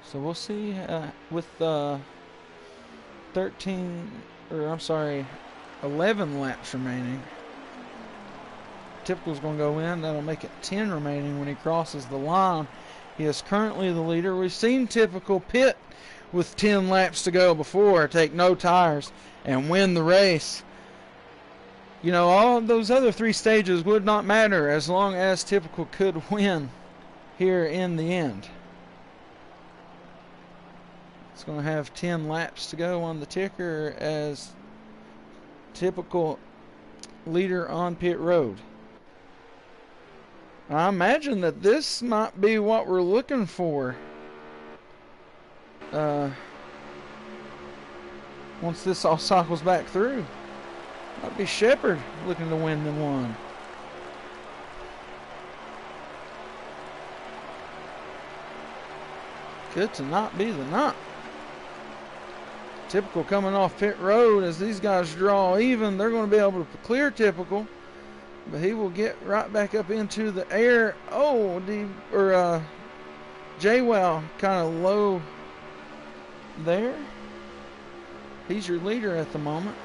So we'll see with 11 laps remaining. Typical's going to go in. That'll make it 10 remaining when he crosses the line. He is currently the leader. We've seen Typical pit with 10 laps to go before, take no tires, and win the race. You know, all those other 3 stages would not matter as long as Typical could win here in the end. It's going to have 10 laps to go on the ticker as Typical leader on pit road. I imagine that this might be what we're looking for. Once this all cycles back through. Might be Shepard looking to win the one. Good to not be the not. Typical coming off pit road as these guys draw even. They're going to be able to clear Typical. But he will get right back up into the air. Oh, J-Wow kind of low there. He's your leader at the moment.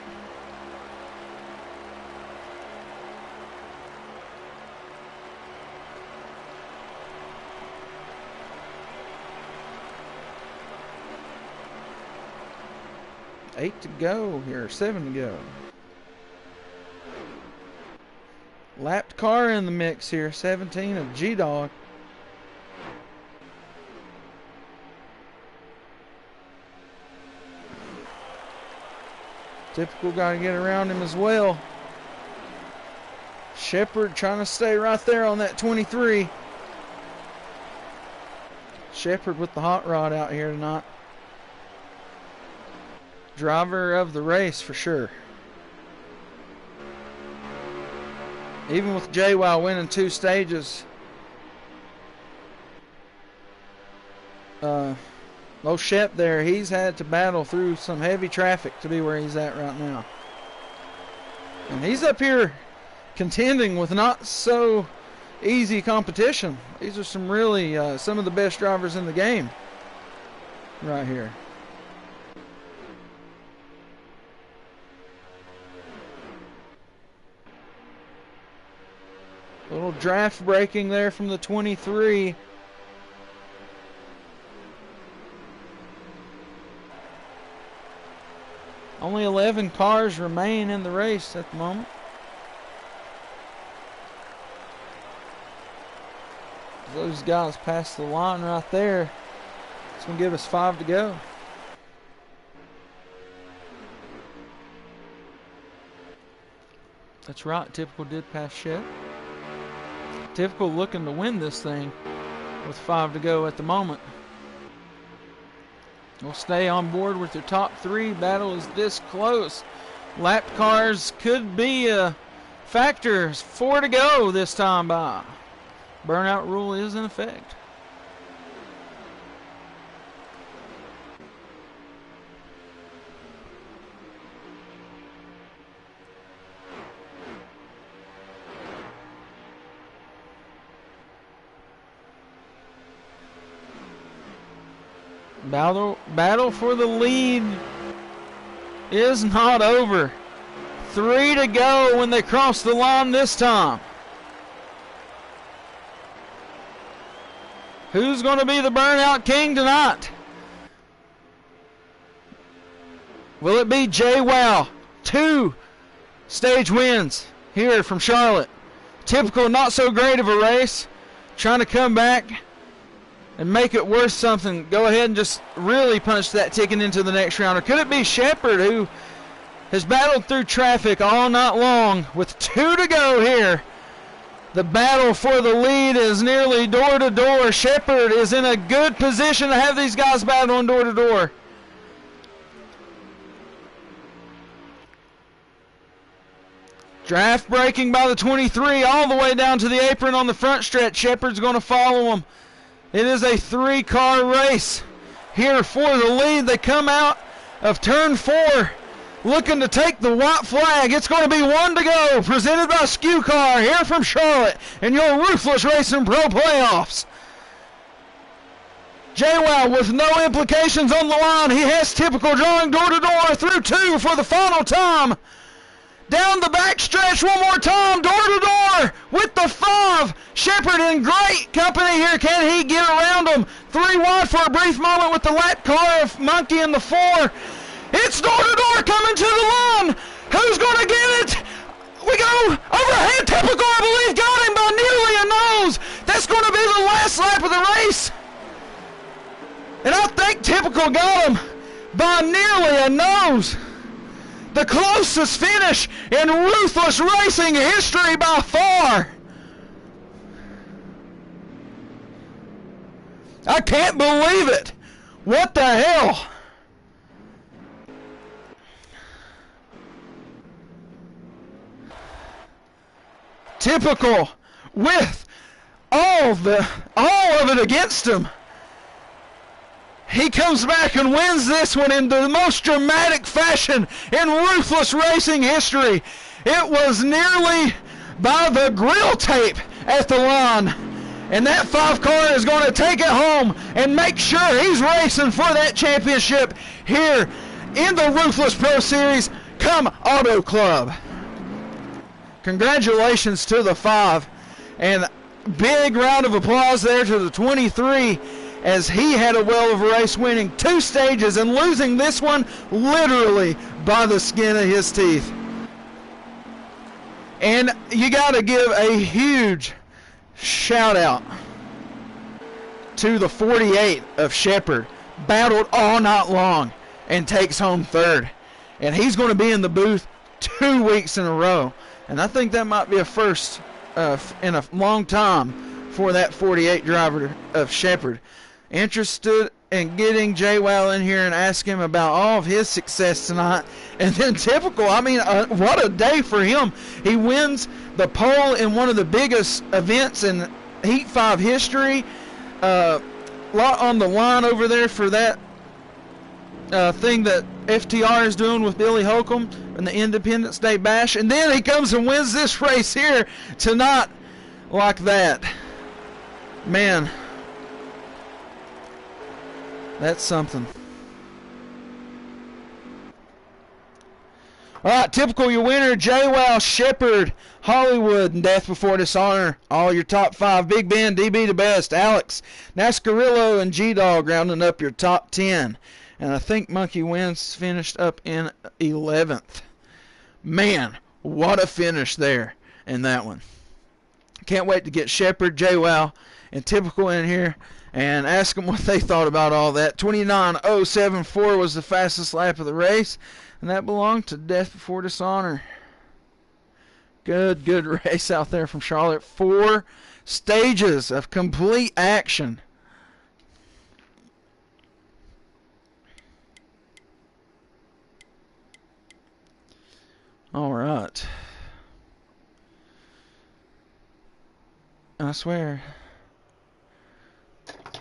Eight to go here, 7 to go. Lapped car in the mix here, 17 of G-Dog. Typical got to get around him as well. Shepard trying to stay right there on that 23. Shepard with the hot rod out here tonight. Driver of the race for sure. Even with J-Wow winning 2 stages. Shep there, he's had to battle through some heavy traffic to be where he's at right now. And he's up here contending with not so easy competition. These are some really, some of the best drivers in the game right here. A little draft braking there from the 23. Only 11 cars remain in the race at the moment. Those guys passed the line right there. It's going to give us 5 to go. That's right, Typical did pass Shep. Typical looking to win this thing with 5 to go at the moment. We'll stay on board with your top 3. Battle is this close. Lapped cars could be a factor. 4 to go this time by. Burnout rule is in effect. Battle for the lead is not over. 3 to go when they cross the line this time. Who's going to be the burnout king tonight? Will it be J-Wow? 2 stage wins here from Charlotte. Typical, not so great of a race. Trying to come back and make it worth something. Go ahead and just really punch that ticket into the next round. Or could it be Shepard, who has battled through traffic all night long with 2 to go here? The battle for the lead is nearly door to door. Shepard is in a good position to have these guys battling door to door. Draft braking by the 23 all the way down to the apron on the front stretch. Shepard's going to follow him. It is a 3-car race here for the lead. They come out of turn 4 looking to take the white flag. It's going to be 1 to go, presented by Skew Car here from Charlotte in your Ruthless Racing Pro Playoffs. J-Wow with no implications on the line. He has Typical drawing door to door through 2 for the final time. Down the back stretch one more time, door to door with the 5. Shepard in great company here. Can he get around him? 3 wide for a brief moment with the lap car of Monkey in the 4. It's door to door coming to the line. Who's going to get it? We go overhead. Typical, I believe, got him by nearly a nose. That's going to be the last lap of the race. And I think Typical got him by nearly a nose. The closest finish in Ruthless Racing history by far. I can't believe it. What the hell? Typical with all of it against him. He comes back and wins this one in the most dramatic fashion in Ruthless Racing history. It was nearly by the grill tape at the line. And that 5 car is going to take it home and make sure he's racing for that championship here in the Ruthless Pro Series. Come Auto Club. Congratulations to the 5. And big round of applause there to the 23 as he had a well of a race, winning 2 stages and losing this one literally by the skin of his teeth. And you got to give a huge shout out to the 48 of Shepherd. Battled all night long and takes home 3rd. And he's going to be in the booth 2 weeks in a row. And I think that might be a first in a long time for that 48 driver of Shepherd. Interested in getting JWoww in here and ask him about all of his success tonight. And then typical, I mean, what a day for him. He wins the pole in one of the biggest events in Heat 5 history. Lot on the line over there for that thing that FTR is doing with Billy Holcomb and the Independence Day Bash. And then he comes and wins this race here tonight like that. Man, that's something. All right, typical, your winner, JWoww, Shepherd, Hollywood, and Death Before Dishonor. All your top 5. Big Ben, DB the best, Alex, Nascarillo, and G-Dog rounding up your top 10. And I think Monkey Wins finished up in 11th. Man, what a finish there in that one. Can't wait to get Shepherd, JWoww, and Typical in here and ask them what they thought about all that. 29.074 was the fastest lap of the race, and that belonged to Death Before Dishonor. Good race out there from Charlotte. 4 stages of complete action. All right. I swear.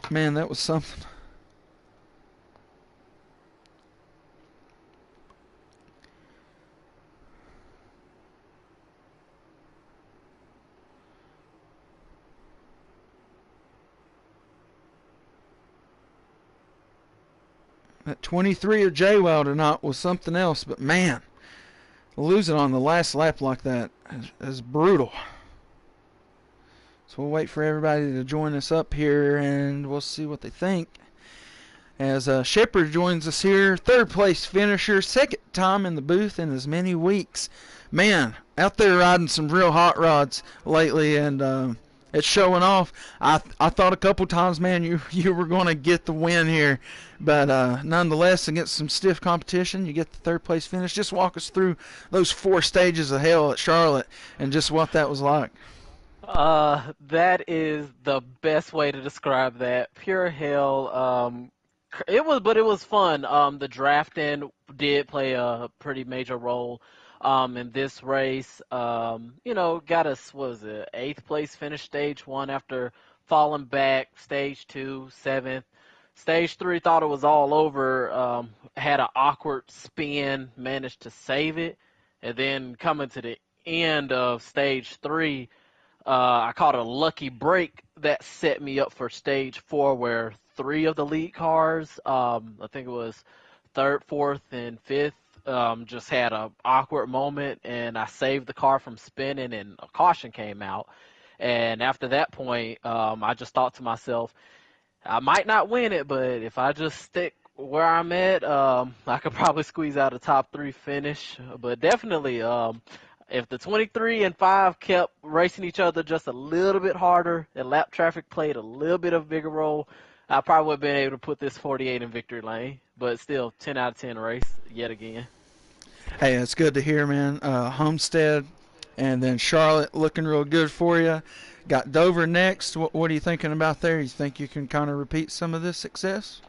Man, that was something. That 23 of JWoww tonight was something else, but man, losing on the last lap like that is brutal. So we'll wait for everybody to join us up here, and we'll see what they think. As Shepherd joins us here, 3rd place finisher, 2nd time in the booth in as many weeks. Man, out there riding some real hot rods lately, and it's showing off. I thought a couple times, man, you were going to get the win here. But nonetheless, against some stiff competition, you get the 3rd place finish. Just walk us through those 4 stages of hell at Charlotte and just what that was like. That is the best way to describe that. Pure hell. It was fun. The drafting did play a pretty major role in this race. Got us, what was it, 8th place finish stage 1 after falling back. Stage 2, 7th. Stage 3, thought it was all over. Had an awkward spin, managed to save it. And then coming to the end of stage 3, I caught a lucky break that set me up for stage 4, where 3 of the lead cars, I think it was 3rd, 4th, and 5th, just had an awkward moment, and I saved the car from spinning, and a caution came out. And after that point, I just thought to myself, I might not win it, but if I just stick where I'm at, I could probably squeeze out a top 3 finish. But definitely, if the 23 and 5 kept racing each other just a little bit harder, and lap traffic played a little bit of a bigger role, I probably would have been able to put this 48 in victory lane. But still, 10 out of 10 race yet again. Hey, it's good to hear, man. Homestead and then Charlotte looking real good for you. Got Dover next. What are you thinking about there? You think you can kind of repeat some of this success?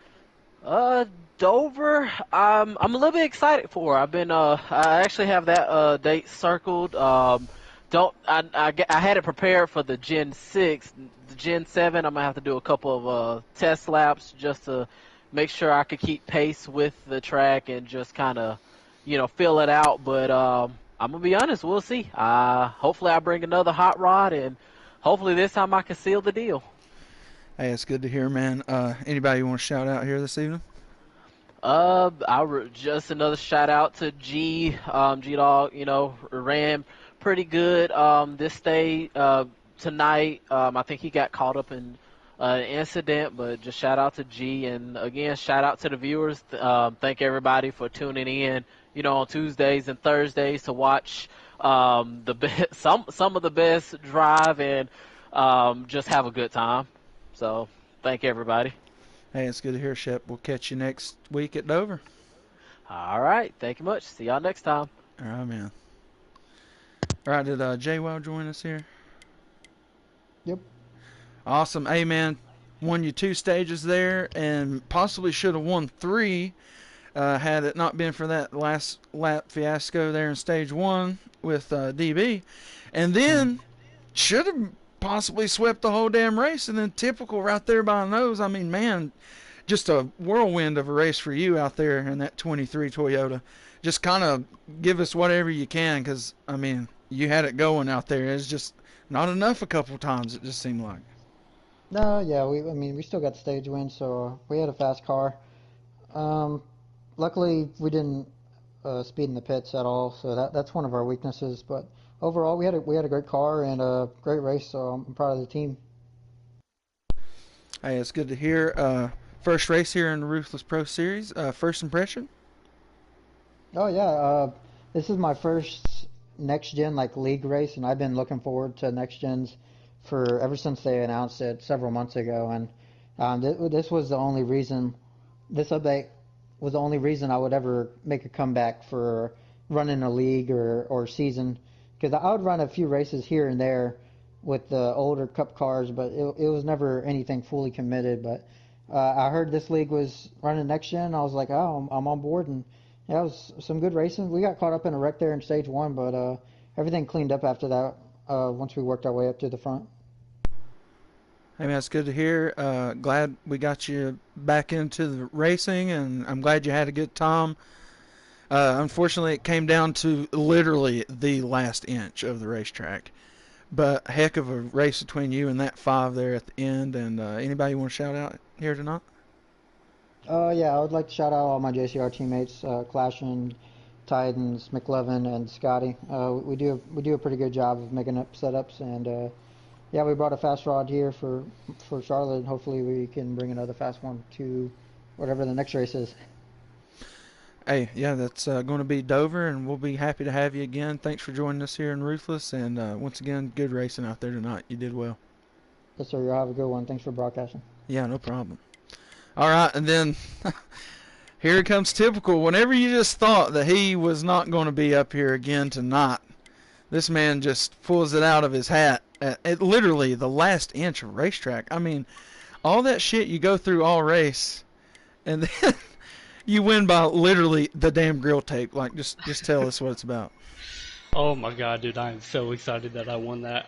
Dover, I'm a little bit excited for. I actually have that date circled. I had it prepared for the Gen 6. The Gen 7, I'm gonna have to do a couple of test laps just to make sure I could keep pace with the track and just kind of, feel it out. But I'm gonna be honest. We'll see. Hopefully, I bring another hot rod, and hopefully this time I can seal the deal. Hey, it's good to hear, man. Anybody you want to shout out here this evening? Just another shout out to G, G Dog. Ran pretty good this day tonight. I think he got caught up in an incident, but just shout out to G, and again shout out to the viewers. Thank everybody for tuning in. On Tuesdays and Thursdays to watch some of the best drive and just have a good time. So thank everybody. Hey, it's good to hear, Shep. We'll catch you next week at Dover. All right. Thank you much. See y'all next time. All right, man. All right, did J-Wow join us here? Yep. Awesome. Hey, man, won you 2 stages there and possibly should have won 3 had it not been for that last lap fiasco there in stage 1 with DB. And then should have possibly swept the whole damn race, and then typical right there by the nose. I mean, man, just a whirlwind of a race for you out there in that 23 Toyota. Just kind of give us whatever you can, because, I mean, you had it going out there. It's just not enough a couple times, it just seemed like. No, yeah, we still got the stage win, so we had a fast car. Luckily, we didn't speed in the pits at all, so that's one of our weaknesses. But overall, we had a great car and a great race, so I'm proud of the team. Hey, it's good to hear. First race here in the Ruthless Pro Series. First impression? Oh yeah, this is my first next gen league race, and I've been looking forward to next gens for ever since they announced it several months ago. And this was the only reason. This update was the only reason I would ever make a comeback for running a league or season, because I would run a few races here and there with the older Cup cars, but it was never anything fully committed. But I heard this league was running next gen. I was like, oh, I'm on board, and yeah, it was some good racing. We got caught up in a wreck there in stage 1, but everything cleaned up after that once we worked our way up to the front. Hey, man, it's good to hear. Glad we got you back into the racing, and I'm glad you had a good time. Unfortunately, it came down to literally the last inch of the racetrack. But heck of a race between you and that 5 there at the end. And anybody you want to shout out here tonight? Yeah, I would like to shout out all my JCR teammates, Clashin, Titans, McLevin, and Scotty. We do a pretty good job of making up setups, and yeah, we brought a fast rod here for Charlotte. Hopefully, we can bring another fast one to whatever the next race is. Hey, yeah, that's going to be Dover, and we'll be happy to have you again. Thanks for joining us here in Ruthless, and once again, good racing out there tonight. You did well. Yes, sir. You'll have a good one. Thanks for broadcasting. Yeah, no problem. All right, and then here comes typical. Whenever you just thought that he was not going to be up here again tonight, this man just pulls it out of his hat at literally the last inch of racetrack. I mean, all that shit you go through all race, and then you win by literally the damn grill tape. Like, just tell us what it's about. Oh my god, dude, I'm so excited that I won that.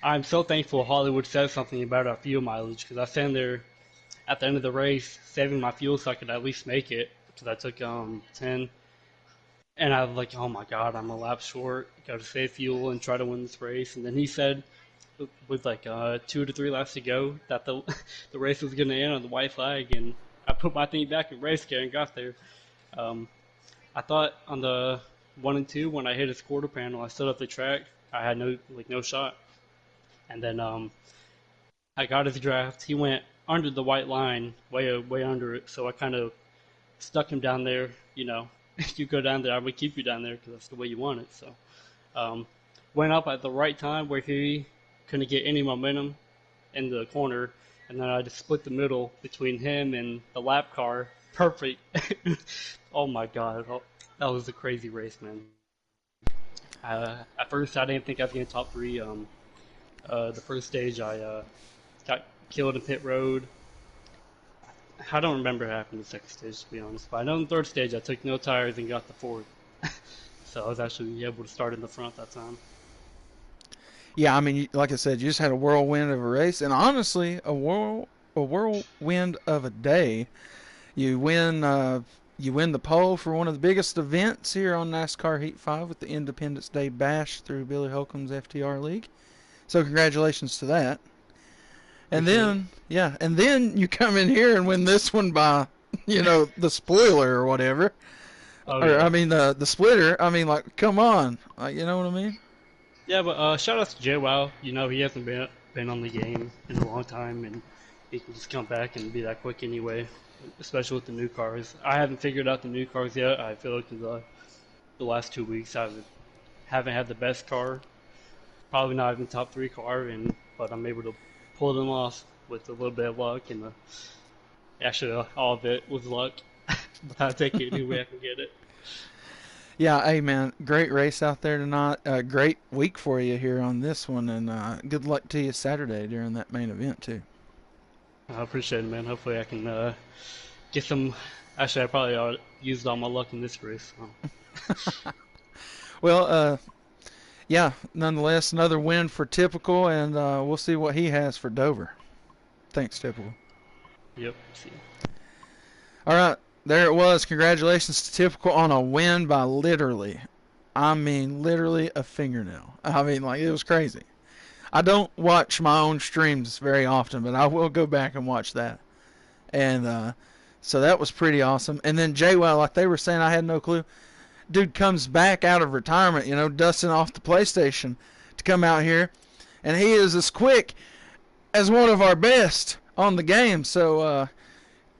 I'm so thankful Hollywood said something about our fuel mileage, because I was standing there at the end of the race saving my fuel so I could at least make it, because I took 10. And I was like, oh my god, I'm a lap short, gotta save fuel and try to win this race. And then he said, with 2 to 3 laps to go, that the race was gonna end on the white flag, and I put my thing back in race gear and got there. I thought on the 1 and 2, when I hit his quarter panel, I stood up the track, I had no shot. And then I got his draft. He went under the white line, way under it, so I kind of stuck him down there. If you go down there, I would keep you down there because that's the way you want it. So went up at the right time where he couldn't get any momentum in the corner, and then I just split the middle between him and the lap car. Perfect. Oh my god, that was a crazy race, man. At first, I didn't think I was getting top 3. The first stage, I got killed in pit road. I don't remember what happened in the second stage, to be honest. But I know in the third stage, I took no tires and got the 4th. So I was actually able to start in the front that time. Yeah, I mean, like I said, you just had a whirlwind of a race, and honestly, a whirlwind of a day. You win You win the pole for one of the biggest events here on NASCAR Heat 5 with the Independence Day Bash through Billy Holcomb's FTR League. So congratulations to that. And then, and then you come in here and win this one by, the spoiler or whatever. Oh, Or, yeah. I mean, the splitter. I mean, like, come on. Like, you know what I mean? Yeah, but shout out to JWoww. He hasn't been on the game in a long time, and he can just come back and be that quick anyway, especially with the new cars. I haven't figured out the new cars yet. I feel like the last 2 weeks I haven't had the best car, probably not even top 3 car, but I'm able to pull them off with a little bit of luck, and actually all of it was luck. But I'll take it any way I can get it. Yeah, hey, man, great race out there tonight. Great week for you here on this one, and good luck to you Saturday during that main event, too. I appreciate it, man. Hopefully I can get some. Actually, I probably used all my luck in this race. So. Well, yeah, nonetheless, another win for Typical, and we'll see what he has for Dover. Thanks, Typical. Yep. See. All right, there it was. Congratulations to Typical on a win by literally a fingernail. I mean, like, it was crazy. I don't watch my own streams very often, but I will go back and watch that. And so that was pretty awesome. And then JWoww, like they were saying, I had no clue. Dude comes back out of retirement, dusting off the PlayStation to come out here. And he is as quick as one of our best on the game. So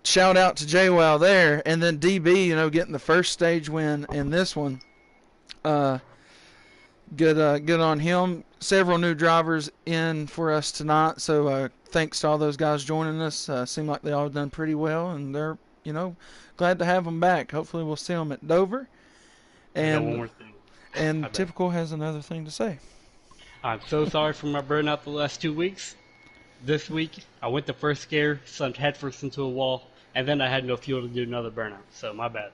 shout out to JWoww there. And then DB, getting the first stage win in this one. Good on him. Several new drivers in for us tonight, so thanks to all those guys joining us. Seem like they all done pretty well, and they're glad to have them back. Hopefully, we'll see them at Dover. And I got one more thing. And Typical has another thing to say. I'm so sorry for my burnout the last 2 weeks. This week, I went to first gear, slammed headfirst into a wall, and then I had no fuel to do another burnout. So my bad.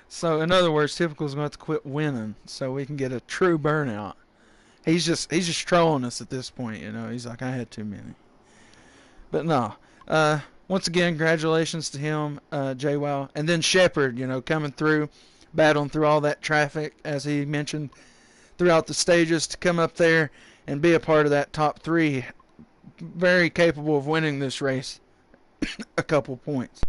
So, in other words, Typical's going to have to quit winning so we can get a true burnout. He's just trolling us at this point, He's like, I had too many. But no. Once again, congratulations to him, JWoww. And then Shepard, coming through, battling through all that traffic, as he mentioned, throughout the stages to come up there and be a part of that top 3. Very capable of winning this race a couple points.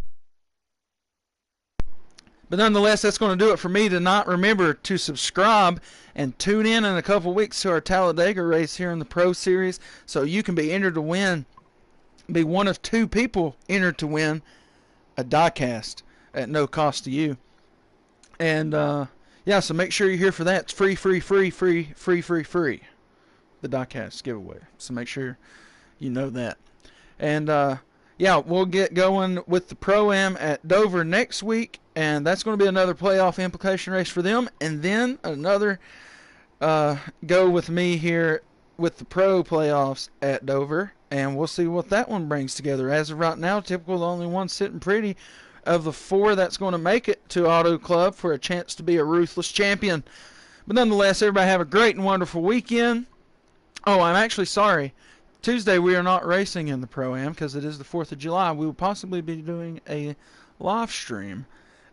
But nonetheless, that's going to do it for me tonight. Remember to subscribe and tune in a couple weeks to our Talladega race here in the Pro Series so you can be entered to win, be one of 2 people entered to win a diecast at no cost to you. And, so make sure you're here for that. It's free. The diecast giveaway. So make sure you know that. And, we'll get going with the Pro-Am at Dover next week. And that's going to be another playoff implication race for them. And then another go with me here with the Pro playoffs at Dover. And we'll see what that one brings together. As of right now, Typical the only one sitting pretty of the 4 that's going to make it to Auto Club for a chance to be a Ruthless champion. But nonetheless, everybody have a great and wonderful weekend. Oh, I'm actually sorry. Tuesday we are not racing in the Pro-Am because it is the 4th of July. We will possibly be doing a live stream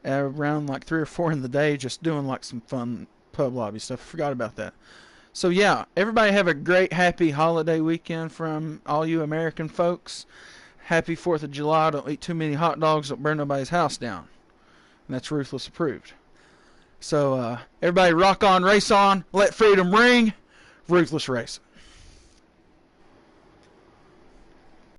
around like 3 or 4 in the day, just doing like some fun pub lobby stuff. I forgot about that. So yeah, everybody have a great, happy holiday weekend from all you American folks. Happy 4th of July. Don't eat too many hot dogs. Don't burn nobody's house down. And that's Ruthless approved. So everybody rock on, race on, let freedom ring. Ruthless race.